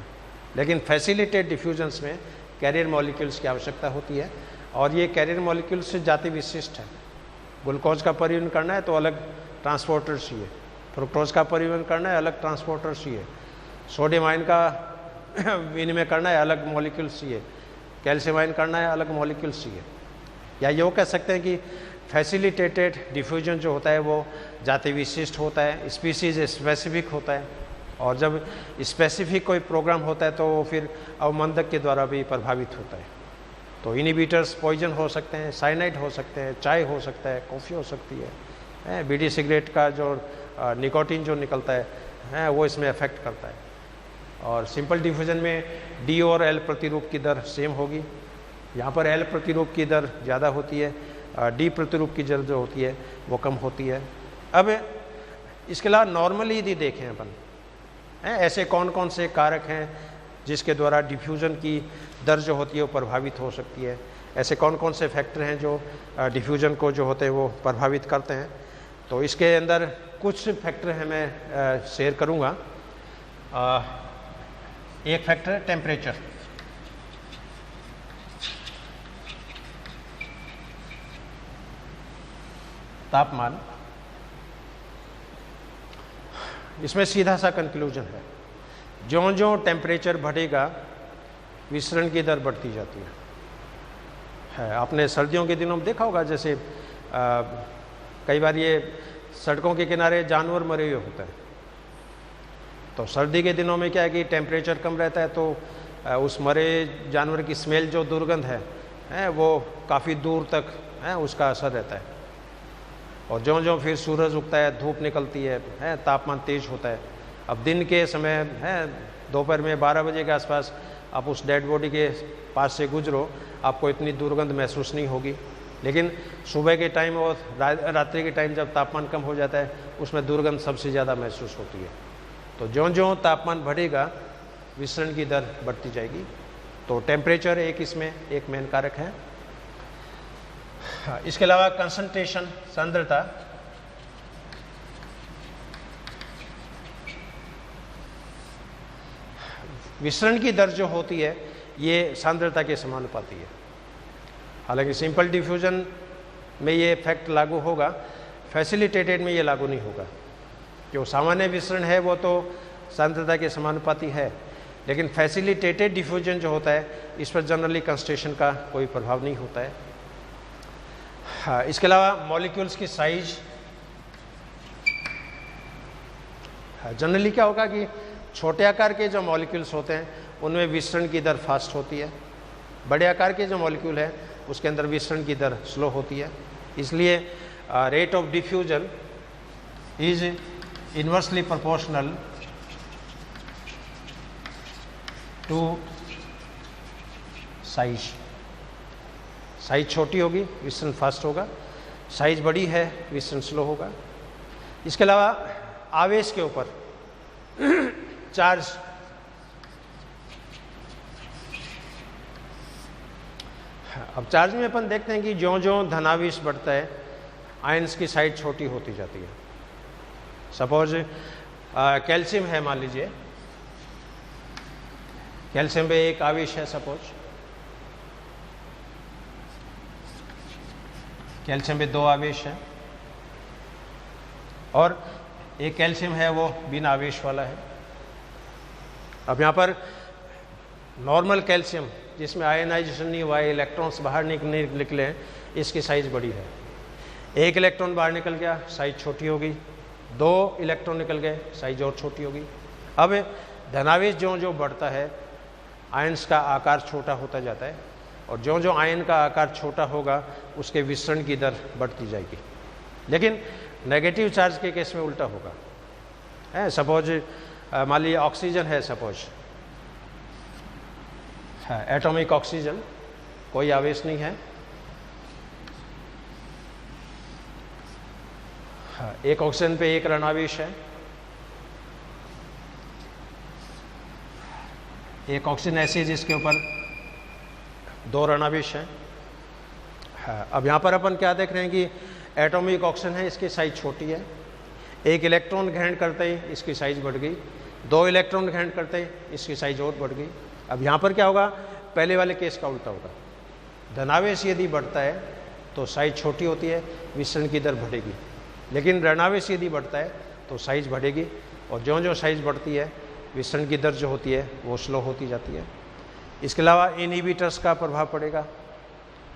लेकिन फैसिलिटेटेड डिफ्यूजन्स में कैरियर मॉलिक्यूल्स की आवश्यकता होती है, और ये कैरियर मॉलिक्यूल्स से जाति विशिष्ट है। ग्लूकोज का परिवहन करना है तो अलग ट्रांसपोर्टर चाहिए, फ्रुक्टोज का परिवहन करना है अलग ट्रांसपोर्टर चाहिए, सोडियम आयन का विनिमय करना है अलग मॉलिक्यूल्स चाहिए, कैल्शियम आयन करना है अलग मॉलिक्यूल्स चाहिए। या यूँ कह सकते हैं कि फैसिलिटेटेड डिफ्यूजन जो होता है वो जाति विशिष्ट होता है, स्पीसीज स्पेसिफिक होता है, और जब स्पेसिफिक कोई प्रोग्राम होता है तो वो फिर अवमंदक के द्वारा भी प्रभावित होता है। तो इनहिबिटर्स पॉइजन हो सकते हैं, साइनाइड हो सकते हैं, चाय हो सकता है, कॉफ़ी हो सकती है, बीड़ी सिगरेट का जो निकोटीन जो निकलता है वो इसमें अफेक्ट करता है। और सिंपल डिफ्यूजन में डी और एल प्रतिरूप की दर सेम होगी, यहाँ पर एल प्रतिरूप की दर ज़्यादा होती है, डी प्रतिरूप की दर जो होती है वो कम होती है। अब इसके अलावा नॉर्मली यदि देखें अपन ऐसे कौन कौन से कारक हैं जिसके द्वारा डिफ्यूजन की दर जो होती है वो प्रभावित हो सकती है, ऐसे कौन कौन से फैक्टर हैं जो डिफ्यूजन को जो होते हैं वो प्रभावित करते हैं। तो इसके अंदर कुछ फैक्टर हैं मैं शेयर करूँगा। एक फैक्टर है टेम्परेचर, तापमान। इसमें सीधा सा कंक्लूजन है, ज्यों ज्यों टेम्परेचर बढ़ेगा विसरण की दर बढ़ती जाती है। आपने सर्दियों के दिनों में देखा होगा, जैसे कई बार ये सड़कों के किनारे जानवर मरे हुए होते हैं, तो सर्दी के दिनों में क्या है कि टेम्परेचर कम रहता है तो उस मरे जानवर की स्मेल जो दुर्गंध है वो काफ़ी दूर तक उसका असर रहता है। और ज्यों ज्यों फिर सूरज उगता है, धूप निकलती है, तापमान तेज होता है। अब दिन के समय दोपहर में 12 बजे के आसपास आप उस डेड बॉडी के पास से गुजरो, आपको इतनी दुर्गंध महसूस नहीं होगी, लेकिन सुबह के टाइम और रात्रि के टाइम जब तापमान कम हो जाता है उसमें दुर्गंध सबसे ज़्यादा महसूस होती है। तो ज्यों ज्यों तापमान बढ़ेगा विसरण की दर बढ़ती जाएगी। तो टेम्परेचर एक इसमें एक मेन कारक है। इसके अलावा कंसंट्रेशन, सांद्रता, विसरण की दर जो होती है ये सांद्रता के समानुपाती है। हालांकि सिंपल डिफ्यूजन में ये फैक्ट लागू होगा, फैसिलिटेटेड में ये लागू नहीं होगा। जो सामान्य विसरण है वो तो सांद्रता के समानुपाती है, लेकिन फैसिलिटेटेड डिफ्यूजन जो होता है इस पर जनरली कंसंट्रेशन का कोई प्रभाव नहीं होता है। हाँ, इसके अलावा मॉलिक्यूल्स की साइज, जनरली क्या होगा कि छोटे आकार के जो मॉलिक्यूल्स होते हैं उनमें विसरण की दर फास्ट होती है। बड़े आकार के जो मॉलिक्यूल है उसके अंदर विसरण की दर स्लो होती है। इसलिए rate of diffusion is inversely proportional to size. Size छोटी होगी विसरण फास्ट होगा, साइज बड़ी है विसरण स्लो होगा। इसके अलावा आवेश के ऊपर चार्ज, अब चार्ज में अपन देखते हैं कि ज्यों-ज्यों धनावेश बढ़ता है आयंस की साइज छोटी होती जाती है। सपोज कैल्शियम है, मान लीजिए कैल्शियम पे एक आवेश है, सपोज कैल्शियम पे 2 आवेश है और एक कैल्शियम है वो बिना आवेश वाला है। अब यहाँ पर नॉर्मल कैल्शियम जिसमें आयनाइजेशन नहीं हुआ है, इलेक्ट्रॉन्स बाहर निकले हैं, इसकी साइज बड़ी है। 1 इलेक्ट्रॉन बाहर निकल गया, साइज छोटी होगी। 2 इलेक्ट्रॉन निकल गए, साइज और छोटी होगी। अब धनावेश जो बढ़ता है आयंस का आकार छोटा होता जाता है और जो आयन का आकार छोटा होगा उसके विसरण की दर बढ़ती जाएगी। लेकिन नेगेटिव चार्ज के केस में उल्टा होगा है। सपोज मान लीजिए ऑक्सीजन है, सपोज एटॉमिक ऑक्सीजन, कोई आवेश नहीं है, एक ऑक्सीजन पे 1 ऋणावेश है। एक ऑक्सीजन ऐसी है जिसके ऊपर 2 ऋणावेश हैं। अब यहाँ पर अपन क्या देख रहे हैं कि एटॉमिक ऑक्सीजन है, इसकी साइज छोटी है। 1 इलेक्ट्रॉन ग्रहण करते ही इसकी साइज बढ़ गई, 2 इलेक्ट्रॉन ग्रहण करते ही इसकी साइज और बढ़ गई। अब यहाँ पर क्या होगा, पहले वाले केस का उल्टा होगा। धनावेश यदि बढ़ता है तो साइज छोटी होती है, विसरण की दर बढ़ेगी। लेकिन ऋणावेश यदि बढ़ता है तो साइज बढ़ेगी और जो साइज बढ़ती है विसरण की दर जो होती है वो स्लो होती जाती है। इसके अलावा इनहिबिटर्स का प्रभाव पड़ेगा।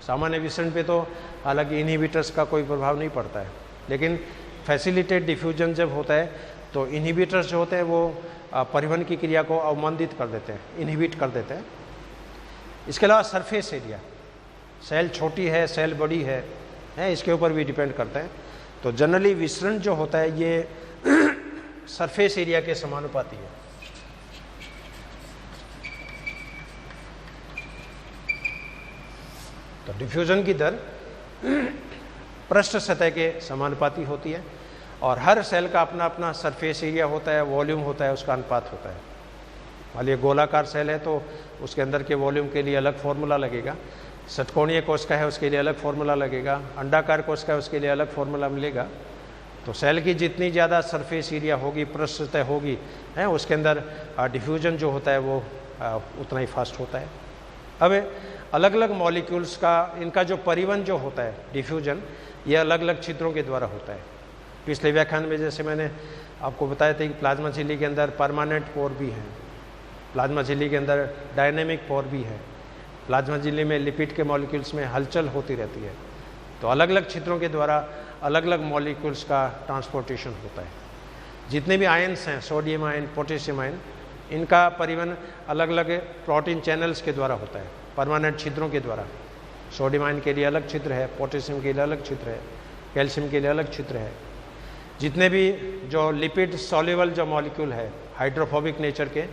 सामान्य विसरण पे तो हालांकि इनहिबिटर्स का कोई प्रभाव नहीं पड़ता है, लेकिन फैसिलिटेट डिफ्यूजन जब होता है तो इनहिबिटर्स जो होते हैं वो परिवहन की क्रिया को अवमंदित कर देते हैं, इनहिबिट कर देते हैं। इसके अलावा सरफेस एरिया, सेल छोटी है सेल बड़ी है, इसके ऊपर भी डिपेंड करता है। तो जनरली विसरण जो होता है ये सरफेस एरिया के समानुपाती है। तो डिफ्यूजन की दर पृष्ठ सतह के समानुपाती होती है और हर सेल का अपना अपना सरफेस एरिया होता है, वॉल्यूम होता है, उसका अनुपात होता है। मान लीजिए गोलाकार सेल है तो उसके अंदर के वॉल्यूम के लिए अलग फॉर्मूला लगेगा, षटकोणीय कोशिका है उसके लिए अलग फॉर्मूला लगेगा, अंडाकार कोशिका है उसके लिए अलग फॉर्मूला मिलेगा। तो सेल की जितनी ज़्यादा सरफेस एरिया होगी, पृष्ठ सतह होगी, है उसके अंदर डिफ्यूजन जो होता है वो उतना ही फास्ट होता है। अब अलग अलग मॉलिक्यूल्स का इनका जो परिवहन जो होता है डिफ्यूजन, ये अलग अलग छिद्रों के द्वारा होता है। पिछले व्याख्यान में जैसे मैंने आपको बताया था कि प्लाज्मा झिल्ली के अंदर परमानेंट पोर भी हैं, प्लाज्मा झिल्ली के अंदर डायनेमिक पोर भी है, प्लाज्मा झिल्ली में लिपिड के मॉलिक्यूल्स में हलचल होती रहती है। तो अलग अलग छिद्रों के द्वारा अलग अलग मॉलिक्यूल्स का ट्रांसपोर्टेशन होता है। जितने भी आयन्स हैं, सोडियम आयन, पोटेशियम आयन, इनका परिवहन अलग अलग प्रोटीन चैनल्स के द्वारा होता है, परमानेंट छिद्रों के द्वारा। सोडियम आयन के लिए अलग छिद्र है, पोटेशियम के लिए अलग छिद्र है, कैल्शियम के लिए अलग छिद्र है। जितने भी जो लिपिड सॉल्युबल जो मॉलिक्यूल है हाइड्रोफोबिक नेचर के,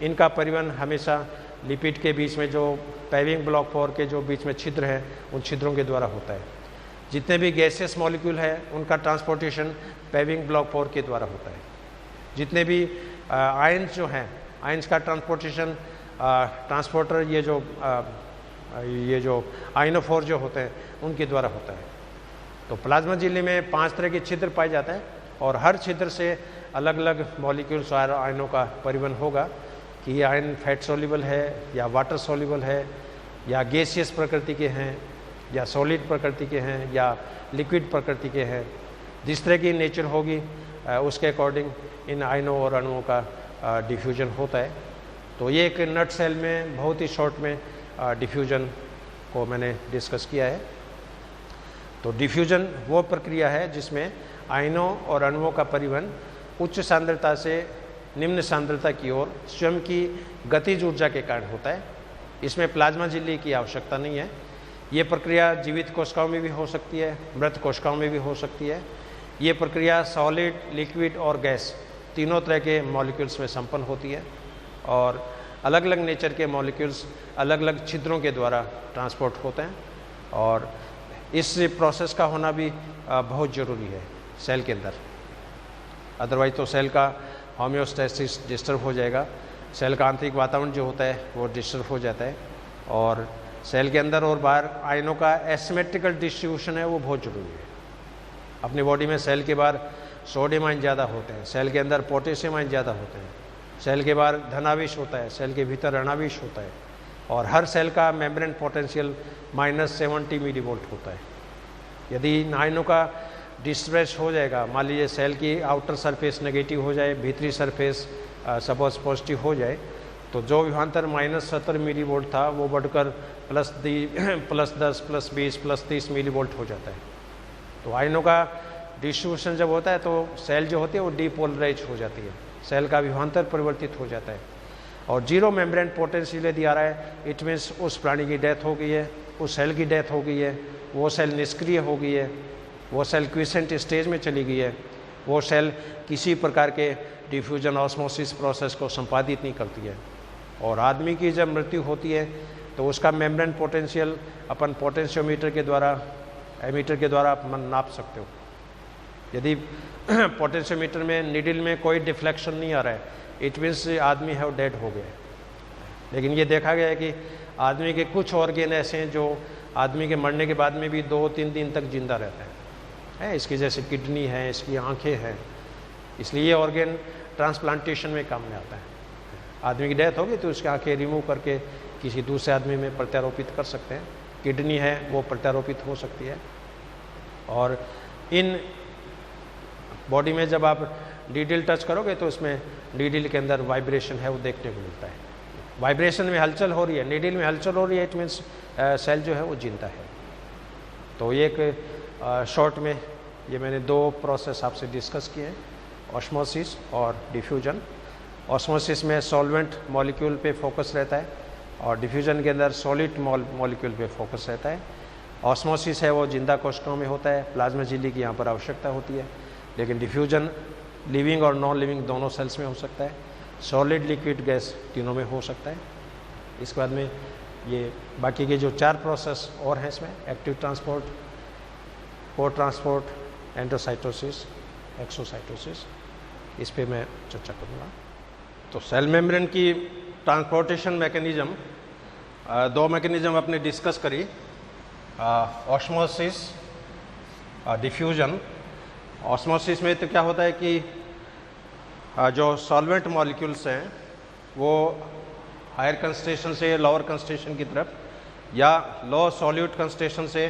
इनका परिवहन हमेशा लिपिड के बीच में जो पैविंग ब्लॉक पोर के जो बीच में छिद्र है उन छिद्रों के द्वारा होता है। जितने भी गैसियस मॉलिक्यूल है उनका ट्रांसपोर्टेशन पैविंग ब्लॉक पोर के द्वारा होता है। जितने भी आयन्स जो हैं, आयन्स का ट्रांसपोर्टेशन ट्रांसपोर्टर ये जो आयनोफोर जो होते हैं उनके द्वारा होता है। तो प्लाज्मा झिल्ली में 5 तरह के छिद्र पाए जाते हैं और हर छिद्र से अलग अलग मॉलिक्यूल्स और आयनों का परिवहन होगा कि ये आयन फैट सॉल्युबल है या वाटर सॉल्युबल है या गैसियस प्रकृति के हैं या सॉलिड प्रकृति के हैं या लिक्विड प्रकृति के हैं। जिस तरह की नेचर होगी उसके अकॉर्डिंग इन आयनों और अणुओं का डिफ्यूजन होता है। तो ये एक नट सेल में बहुत ही शॉर्ट में डिफ्यूजन को मैंने डिस्कस किया है। तो डिफ्यूजन वो प्रक्रिया है जिसमें आयनों और अणुओं का परिवहन उच्च सांद्रता से निम्न सांद्रता की ओर स्वयं की गतिज ऊर्जा के कारण होता है। इसमें प्लाज्मा झिल्ली की आवश्यकता नहीं है। ये प्रक्रिया जीवित कोशिकाओं में भी हो सकती है, मृत कोशिकाओं में भी हो सकती है। ये प्रक्रिया सॉलिड, लिक्विड और गैस तीनों तरह के मॉलिक्यूल्स में संपन्न होती है और अलग अलग नेचर के मॉलिक्यूल्स अलग अलग छिद्रों के द्वारा ट्रांसपोर्ट होते हैं और इस प्रोसेस का होना भी बहुत ज़रूरी है सेल के अंदर। अदरवाइज तो सेल का होम्योस्टैसिस डिस्टर्ब हो जाएगा, सेल का आंतरिक वातावरण जो होता है वो डिस्टर्ब हो जाता है और सेल के अंदर और बाहर आयनों का एसिमेट्रिकल डिस्ट्रीब्यूशन है वो बहुत ज़रूरी है। अपनी बॉडी में सेल के बाहर सोडियम आयन ज़्यादा होते हैं, सेल के अंदर पोटेशियम आयन ज़्यादा होते हैं, सेल के बाहर धनावेश होता है, सेल के भीतर ऋणावेश होता है और हर सेल का मेम्ब्रेन पोटेंशियल -70 मिलीवोल्ट होता है। यदि इन आयनों का डिस्ट्रेस हो जाएगा, मान लीजिए सेल की आउटर सरफेस नेगेटिव हो जाए, भीतरी सरफेस सपोज पॉजिटिव हो जाए, तो जो विभवांतर -70 मिलीवोल्ट था वो बढ़कर +10, +20, +30 मिलीवोल्ट हो जाता है। तो आयनों का डिस्ट्रीब्यूशन जब होता है तो सेल जो होती है वो डीपोलराइज हो जाती है, सेल का विभवांतर परिवर्तित हो जाता है और जीरो मेम्ब्रेन पोटेंशियल यदि आ रहा है इट मीन्स उस प्राणी की डेथ हो गई है, उस सेल की डेथ हो गई है, वो सेल निष्क्रिय हो गई है, वो सेल क्विसेंट स्टेज में चली गई है, वो सेल किसी प्रकार के डिफ्यूजन ऑस्मोसिस प्रोसेस को संपादित नहीं करती है। और आदमी की जब मृत्यु होती है तो उसका मेम्ब्रेन पोटेंशियल अपन पोटेंशियोमीटर के द्वारा, एमीटर के द्वारा आप नाप सकते हो। यदि पोटेंशियोमीटर में नीडल में कोई डिफ्लेक्शन नहीं आ रहा है इट मीन्स आदमी है वो डेड हो गया। लेकिन ये देखा गया है कि आदमी के कुछ ऑर्गेन ऐसे हैं जो आदमी के मरने के बाद में भी 2-3 दिन तक जिंदा रहते हैं। इसकी जैसे किडनी है, इसकी आंखें हैं, इसलिए ये ऑर्गेन ट्रांसप्लांटेशन में काम में आता है। आदमी की डेथ होगी तो उसकी आंखें रिमूव करके किसी दूसरे आदमी में प्रत्यारोपित कर सकते हैं। किडनी है वो प्रत्यारोपित हो सकती है। और इन बॉडी में जब आप नीडल टच करोगे तो उसमें नीडल के अंदर वाइब्रेशन है वो देखने को मिलता है। वाइब्रेशन में हलचल हो रही है, नीडल में हलचल हो रही है, इट मीन्स सेल जो है वो जिंदा है। तो ये एक शॉर्ट में ये मैंने 2 प्रोसेस आपसे डिस्कस किए हैं, ऑस्मोसिस और डिफ्यूजन। ऑस्मोसिस में सॉल्वेंट मॉलिक्यूल पे फोकस रहता है और डिफ्यूजन के अंदर सॉलिड मॉलिक्यूल पे फोकस रहता है। ऑस्मोसिस है वो जिंदा कोशिकाओं में होता है, प्लाज्मा झिल्ली की यहाँ पर आवश्यकता होती है, लेकिन डिफ्यूजन लिविंग और नॉन लिविंग दोनों सेल्स में हो सकता है, सॉलिड, लिक्विड, गैस तीनों में हो सकता है। इसके बाद में ये बाकी के जो 4 प्रोसेस और हैं इसमें, एक्टिव ट्रांसपोर्ट, को ट्रांसपोर्ट, एंडोसाइटोसिस, एक्सोसाइटोसिस, इस पे मैं चर्चा करूँगा। तो सेल मेम्ब्रेन की ट्रांसपोर्टेशन मैकेनिज्म 2 मैकेनिज्म अपने डिस्कस करी, ऑस्मोसिस, डिफ्यूजन। ऑस्मोसिस में तो क्या होता है कि जो सॉल्वेंट मॉलिक्यूल्स हैं वो हायर कंसंट्रेशन से लोअर कंसंट्रेशन की तरफ या लो सॉल्यूट कंसंट्रेशन से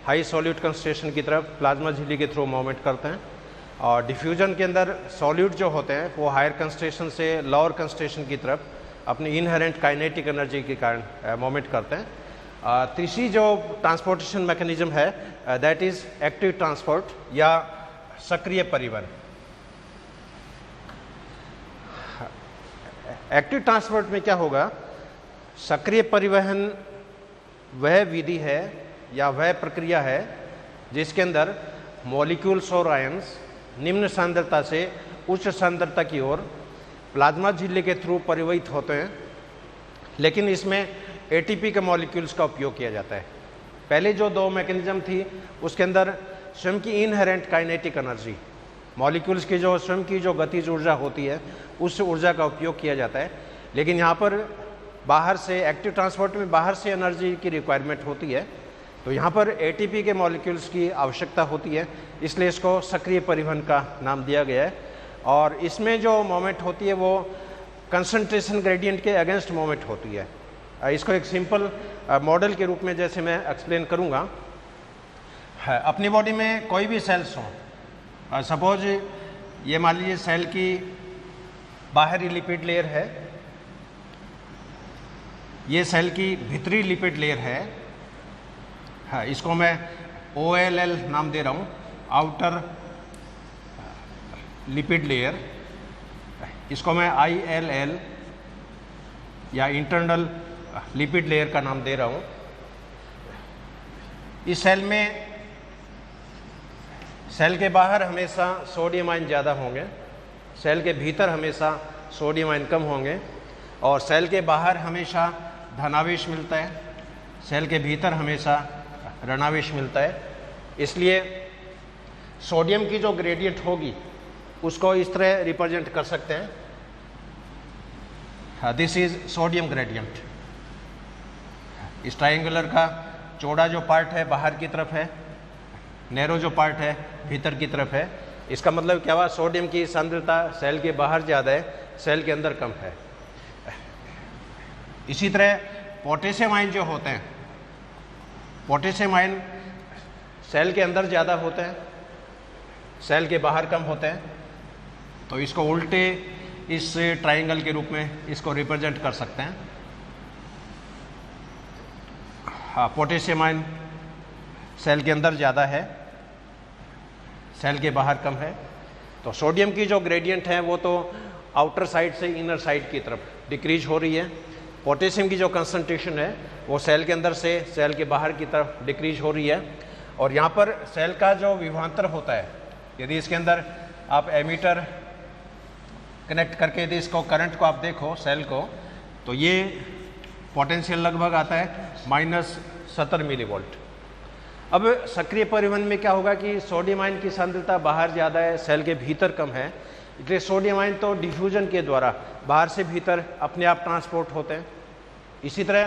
हाई सॉल्यूट कंसंट्रेशन की तरफ प्लाज्मा झिल्ली के थ्रू मूवमेंट करते हैं। और डिफ्यूजन के अंदर सॉल्यूट जो होते हैं वो हायर कंसंट्रेशन से लोअर कंसंट्रेशन की तरफ अपनी इनहेरेंट काइनेटिक एनर्जी के कारण मूवमेंट करते हैं। तीसरी जो ट्रांसपोर्टेशन मैकेनिज्म है दैट इज़ एक्टिव ट्रांसपोर्ट या सक्रिय परिवहन। एक्टिव ट्रांसपोर्ट में क्या होगा, सक्रिय परिवहन वह विधि है या वह प्रक्रिया है जिसके अंदर मॉलिक्यूल्स और आयंस निम्न सांद्रता से उच्च सांद्रता की ओर प्लाज्मा झिल्ली के थ्रू परिवहित होते हैं, लेकिन इसमें एटीपी के मॉलिक्यूल्स का उपयोग किया जाता है। पहले जो 2 मैकेनिज्म थी उसके अंदर स्वयं की इनहेरेंट काइनेटिक एनर्जी, मॉलिक्यूल्स की जो स्वयं की जो गतिज ऊर्जा होती है उस ऊर्जा का उपयोग किया जाता है। लेकिन यहाँ पर बाहर से एक्टिव ट्रांसपोर्ट में बाहर से एनर्जी की रिक्वायरमेंट होती है, तो यहाँ पर एटीपी के मॉलिक्यूल्स की आवश्यकता होती है, इसलिए इसको सक्रिय परिवहन का नाम दिया गया है। और इसमें जो मोमेंट होती है वो कंसंट्रेशन ग्रेडियंट के अगेंस्ट मोमेंट होती है। इसको एक सिंपल मॉडल के रूप में जैसे मैं एक्सप्लेन करूँगा, अपनी बॉडी में कोई भी सेल्स हों, सपोज ये मान लीजिए सेल की बाहरी लिपिड लेयर है, ये सेल की भीतरी लिपिड लेयर है, इसको मैं OLL नाम दे रहा हूँ, आउटर लिपिड लेयर। इसको मैं ILL या इंटरनल लिपिड लेयर का नाम दे रहा हूँ। इस सेल के बाहर हमेशा सोडियम आयन ज़्यादा होंगे, सेल के भीतर हमेशा सोडियम आयन कम होंगे, और सेल के बाहर हमेशा धनावेश मिलता है, सेल के भीतर हमेशा ऋणावेश मिलता है। इसलिए सोडियम की जो ग्रेडियंट होगी उसको इस तरह रिप्रेजेंट कर सकते हैं, दिस इज सोडियम ग्रेडियंट। इस ट्रायंगुलर का चौड़ा जो पार्ट है बाहर की तरफ है, नैरो जो पार्ट है भीतर की तरफ है। इसका मतलब क्या हुआ, सोडियम की सांद्रता सेल के बाहर ज़्यादा है, सेल के अंदर कम है। इसी तरह पोटेशियम आयन जो होते हैं, पोटेशियम आयन सेल के अंदर ज़्यादा होते हैं, सेल के बाहर कम होते हैं। तो इसको उल्टे इस ट्रायंगल के रूप में इसको रिप्रेजेंट कर सकते हैं। हाँ, पोटेशियम आयन सेल के अंदर ज़्यादा है, सेल के बाहर कम है। तो सोडियम की जो ग्रेडियंट है वो तो आउटर साइड से इनर साइड की तरफ डिक्रीज हो रही है। पोटेशियम की जो कंसंट्रेशन है वो सेल के अंदर से सेल के बाहर की तरफ डिक्रीज हो रही है। और यहाँ पर सेल का जो विभवांतर होता है, यदि इसके अंदर आप एमीटर कनेक्ट करके यदि इसको करंट को आप देखो सेल को, तो ये पोटेंशियल लगभग आता है -17 मिलीवोल्ट। अब सक्रिय परिवहन में क्या होगा कि सोडियम आयन की सांद्रता बाहर ज़्यादा है, सेल के भीतर कम है, इसलिए सोडियम आयन तो डिफ्यूजन के द्वारा बाहर से भीतर अपने आप ट्रांसपोर्ट होते हैं। इसी तरह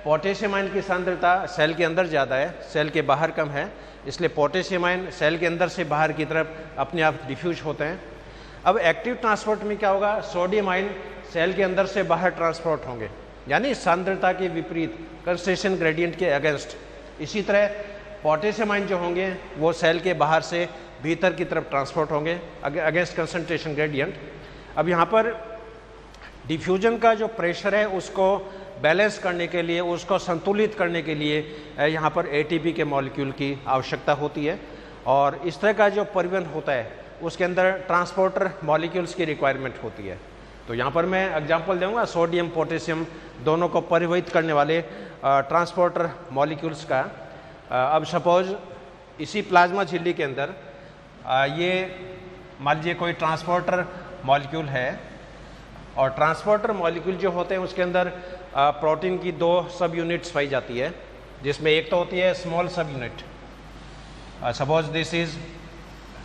पोटेशियम आयन की सांद्रता सेल के अंदर ज़्यादा है, सेल के बाहर कम है, इसलिए पोटेशियम आयन सेल के अंदर से बाहर की तरफ अपने आप डिफ्यूज होते हैं। अब एक्टिव ट्रांसपोर्ट में क्या होगा, सोडियम आयन सेल के अंदर से बाहर ट्रांसपोर्ट होंगे, यानी सांद्रता के विपरीत, कंसंट्रेशन ग्रेडियंट के अगेंस्ट। इसी तरह पोटेशियम आयन जो होंगे वो सेल के बाहर से भीतर की तरफ ट्रांसपोर्ट होंगे अगेंस्ट कंसंट्रेशन ग्रेडियंट। अब यहाँ पर डिफ्यूजन का जो प्रेशर है उसको बैलेंस करने के लिए, उसको संतुलित करने के लिए यहाँ पर ATP के मॉलिक्यूल की आवश्यकता होती है। और इस तरह का जो परिवहन होता है उसके अंदर ट्रांसपोर्टर मॉलिक्यूल्स की रिक्वायरमेंट होती है। तो यहाँ पर मैं एग्जांपल दूंगा सोडियम पोटेशियम दोनों को परिवहित करने वाले ट्रांसपोर्टर मॉलिक्यूल्स का। अब सपोज इसी प्लाज्मा झिल्ली के अंदर ये मान लीजिए कोई ट्रांसपोर्टर मॉलिक्यूल है, और ट्रांसपोर्टर मॉलिक्यूल जो होते हैं उसके अंदर प्रोटीन की 2 सब यूनिट्स पाई जाती है, जिसमें एक तो होती है स्मॉल सब unit, suppose this is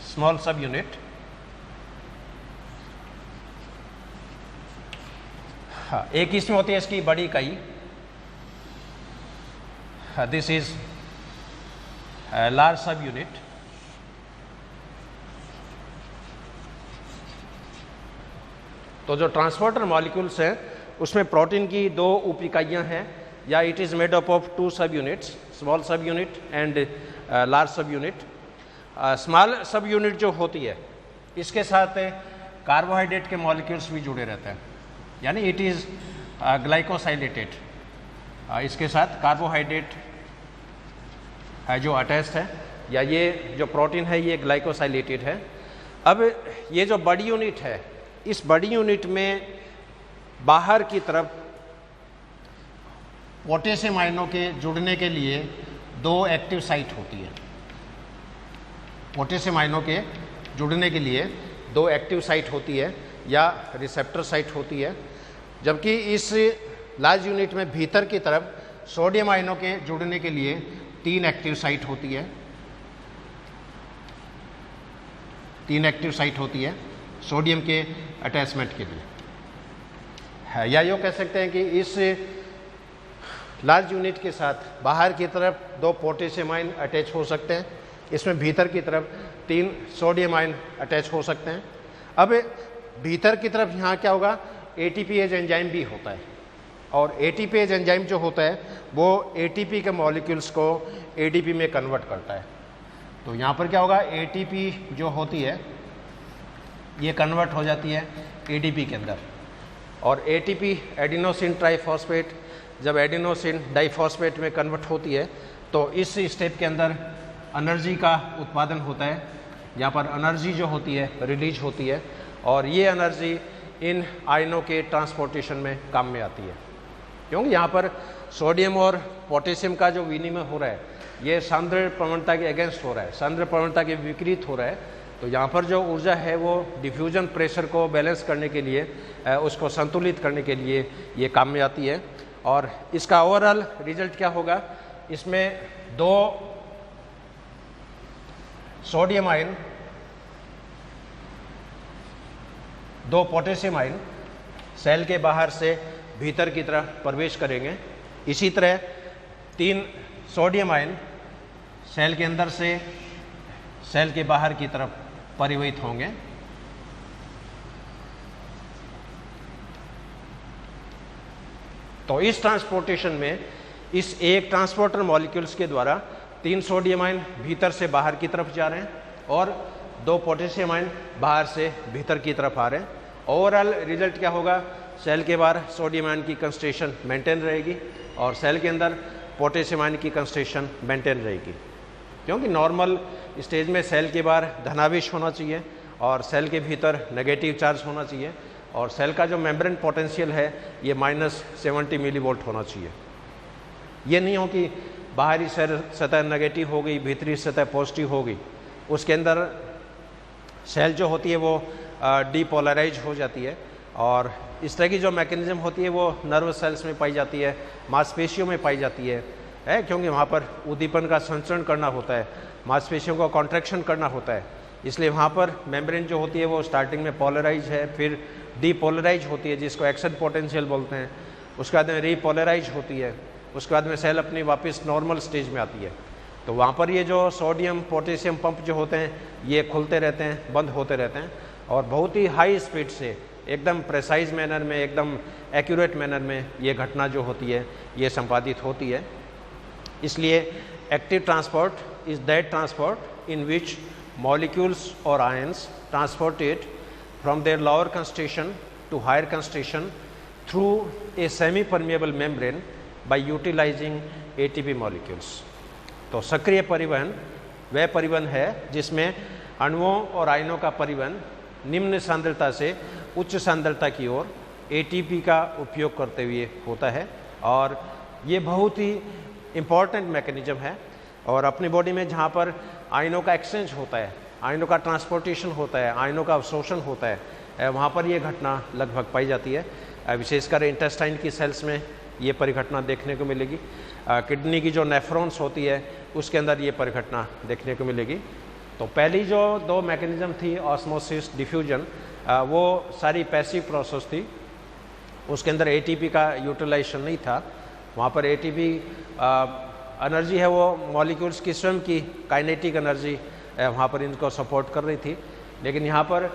small सब यूनिट। हाँ, एक इसमें होती है इसकी बड़ी इकाई, दिस इज लार्ज सब यूनिट। तो जो ट्रांसपोर्टर मॉलिक्यूल्स हैं उसमें प्रोटीन की 2 उप इकाइयाँ हैं, या it is made up of 2 सब यूनिट्स, स्मॉल सब यूनिट एंड लार्ज सब यूनिट। स्मॉल सब यूनिट जो होती है इसके साथ कार्बोहाइड्रेट के मॉलिक्यूल्स भी जुड़े रहते हैं, यानी इट इज़ ग्लाइकोसाइलेटेड। इसके साथ कार्बोहाइड्रेट है जो अटैच्ड है, या ये जो प्रोटीन है ये ग्लाइकोसाइलेटेड है। अब ये जो बड़ी यूनिट है, इस बड़ी यूनिट में बाहर की तरफ पोटेशियम आयनों के जुड़ने के लिए 2 एक्टिव साइट होती है। पोटेशियम आयनों के जुड़ने के लिए 2 एक्टिव साइट होती है या रिसेप्टर साइट होती है, जबकि इस लार्ज यूनिट में भीतर की तरफ सोडियम आयनों के जुड़ने के लिए 3 एक्टिव साइट होती है। 3 एक्टिव साइट होती है सोडियम के अटैचमेंट के लिए है, या यूँ कह सकते हैं कि इस लार्ज यूनिट के साथ बाहर की तरफ 2 पोटेशियम आयन अटैच हो सकते हैं, इसमें भीतर की तरफ 3 सोडियम आयन अटैच हो सकते हैं। अब भीतर की तरफ यहाँ क्या होगा, ATPase एंजाइम भी होता है, और ATPase एंजाइम जो होता है वो ATP के मॉलिक्यूल्स को ADP में कन्वर्ट करता है। तो यहाँ पर क्या होगा, ATP जो होती है ये कन्वर्ट हो जाती है ADP के अंदर, और ATP एडिनोसिन ट्राइफॉस्फेट जब एडिनोसिन डाइफॉस्फेट में कन्वर्ट होती है तो इस स्टेप के अंदर एनर्जी का उत्पादन होता है। यहाँ पर एनर्जी जो होती है रिलीज होती है, और ये एनर्जी इन आयनों के ट्रांसपोर्टेशन में काम में आती है, क्योंकि यहाँ पर सोडियम और पोटेशियम का जो विनिमय हो रहा है ये सांद्र प्रवणता के अगेंस्ट हो रहा है, सांद्र प्रवणता के विपरीत हो रहा है। तो यहाँ पर जो ऊर्जा है वो डिफ्यूजन प्रेशर को बैलेंस करने के लिए, उसको संतुलित करने के लिए ये काम में आती है। और इसका ओवरऑल रिजल्ट क्या होगा, इसमें 2 sodium ion, 2 potassium ion cell के बाहर से भीतर की तरफ प्रवेश करेंगे। इसी तरह 3 सोडियम आयन सेल के अंदर से सेल के बाहर की तरफ परिवहित होंगे। तो इस ट्रांसपोर्टेशन में इस एक ट्रांसपोर्टर मॉलिक्यूल्स के द्वारा 3 सोडियम आयन भीतर से बाहर की तरफ जा रहे हैं और 2 पोटेशियम आयन बाहर से भीतर की तरफ आ रहे हैं। ओवरऑल रिजल्ट क्या होगा, सेल के बाहर सोडियम आयन की कंसंट्रेशन मेंटेन रहेगी और सेल के अंदर पोटेशियम आयन की कंसंट्रेशन मेंटेन रहेगी, क्योंकि नॉर्मल स्टेज में सेल के बाहर धनावेश होना चाहिए और सेल के भीतर नेगेटिव चार्ज होना चाहिए और सेल का जो मेम्ब्रेन पोटेंशियल है ये -70 मिलीवोल्ट होना चाहिए। ये नहीं हो कि बाहरी सतह नेगेटिव हो गई, भीतरी सतह पॉजिटिव हो गई, उसके अंदर सेल जो होती है वो डीपोलराइज हो जाती है। और इस तरह की जो मैकेनिज्म होती है वो नर्वस सेल्स में पाई जाती है, मांसपेशियों में पाई जाती है, क्योंकि वहाँ पर उद्दीपन का संचरण करना होता है, मांसपेशियों का कॉन्ट्रैक्शन करना होता है, इसलिए वहाँ पर मेम्ब्रेन जो होती है वो स्टार्टिंग में पोलराइज है, फिर डीपोलराइज होती है जिसको एक्शन पोटेंशियल बोलते हैं, उसके बाद में रीपोलराइज होती है, उसके बाद में सेल अपनी वापस नॉर्मल स्टेज में आती है। तो वहाँ पर ये जो सोडियम पोटेशियम पंप जो होते हैं ये खुलते रहते हैं, बंद होते रहते हैं और बहुत ही हाई स्पीड से एकदम प्रेसाइज मैनर में, एकदम एक्यूरेट मैनर में ये घटना जो होती है ये संपादित होती है। इसलिए active transport is that transport in which molecules or ions transported from their lower concentration to higher concentration through a semi-permeable membrane by utilizing ATP molecules। तो सक्रिय परिवहन वह परिवहन है जिसमें अणुओं और आयनों का परिवहन निम्न सांद्रता से उच्च सांद्रता की ओर ATP का उपयोग करते हुए होता है और ये बहुत ही इम्पॉर्टेंट मैकेनिज्म है। और अपनी बॉडी में जहाँ पर आयनों का एक्सचेंज होता है, आयनों का ट्रांसपोर्टेशन होता है, आयनों का अवशोषण होता है, वहाँ पर ये घटना लगभग पाई जाती है। विशेषकर इंटेस्टाइन की सेल्स में ये परिघटना देखने को मिलेगी। किडनी की जो नेफ्रॉन्स होती है उसके अंदर ये परिघटना देखने को मिलेगी। तो पहली जो 2 मैकेनिज्म थी, ऑस्मोसिस, डिफ्यूजन, वो सारी पैसिव प्रोसेस थी, उसके अंदर ATP का यूटिलाइजेशन नहीं था। वहाँ पर ATP एनर्जी है वो मॉलिक्यूल्स की स्वयं की काइनेटिक एनर्जी वहाँ पर इनको सपोर्ट कर रही थी, लेकिन यहाँ पर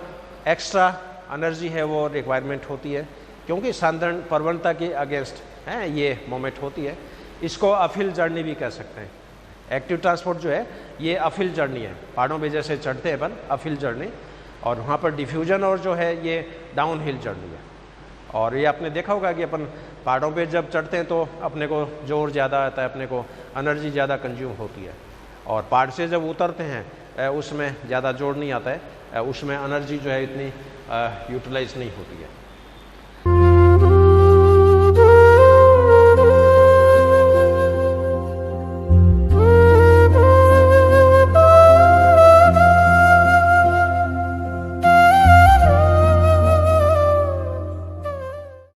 एक्स्ट्रा एनर्जी है वो रिक्वायरमेंट होती है, क्योंकि सांद्रण प्रवणता के अगेंस्ट है ये मोमेंट होती है। इसको अफिल जर्नी भी कह सकते हैं। एक्टिव ट्रांसपोर्ट जो है ये अफिल जर्नी है, पहाड़ों पे जैसे चढ़ते हैं अपन, अफिल जर्नी, और वहाँ पर डिफ्यूजन और जो है ये डाउन हिल जर्नी है। और ये आपने देखा होगा कि अपन पहाड़ों पे जब चढ़ते हैं तो अपने को जोर ज़्यादा आता है, अपने को एनर्जी ज़्यादा कंज्यूम होती है, और पहाड़ से जब उतरते हैं उसमें ज़्यादा जोर नहीं आता है, उसमें एनर्जी जो है इतनी यूटिलाइज नहीं होती है।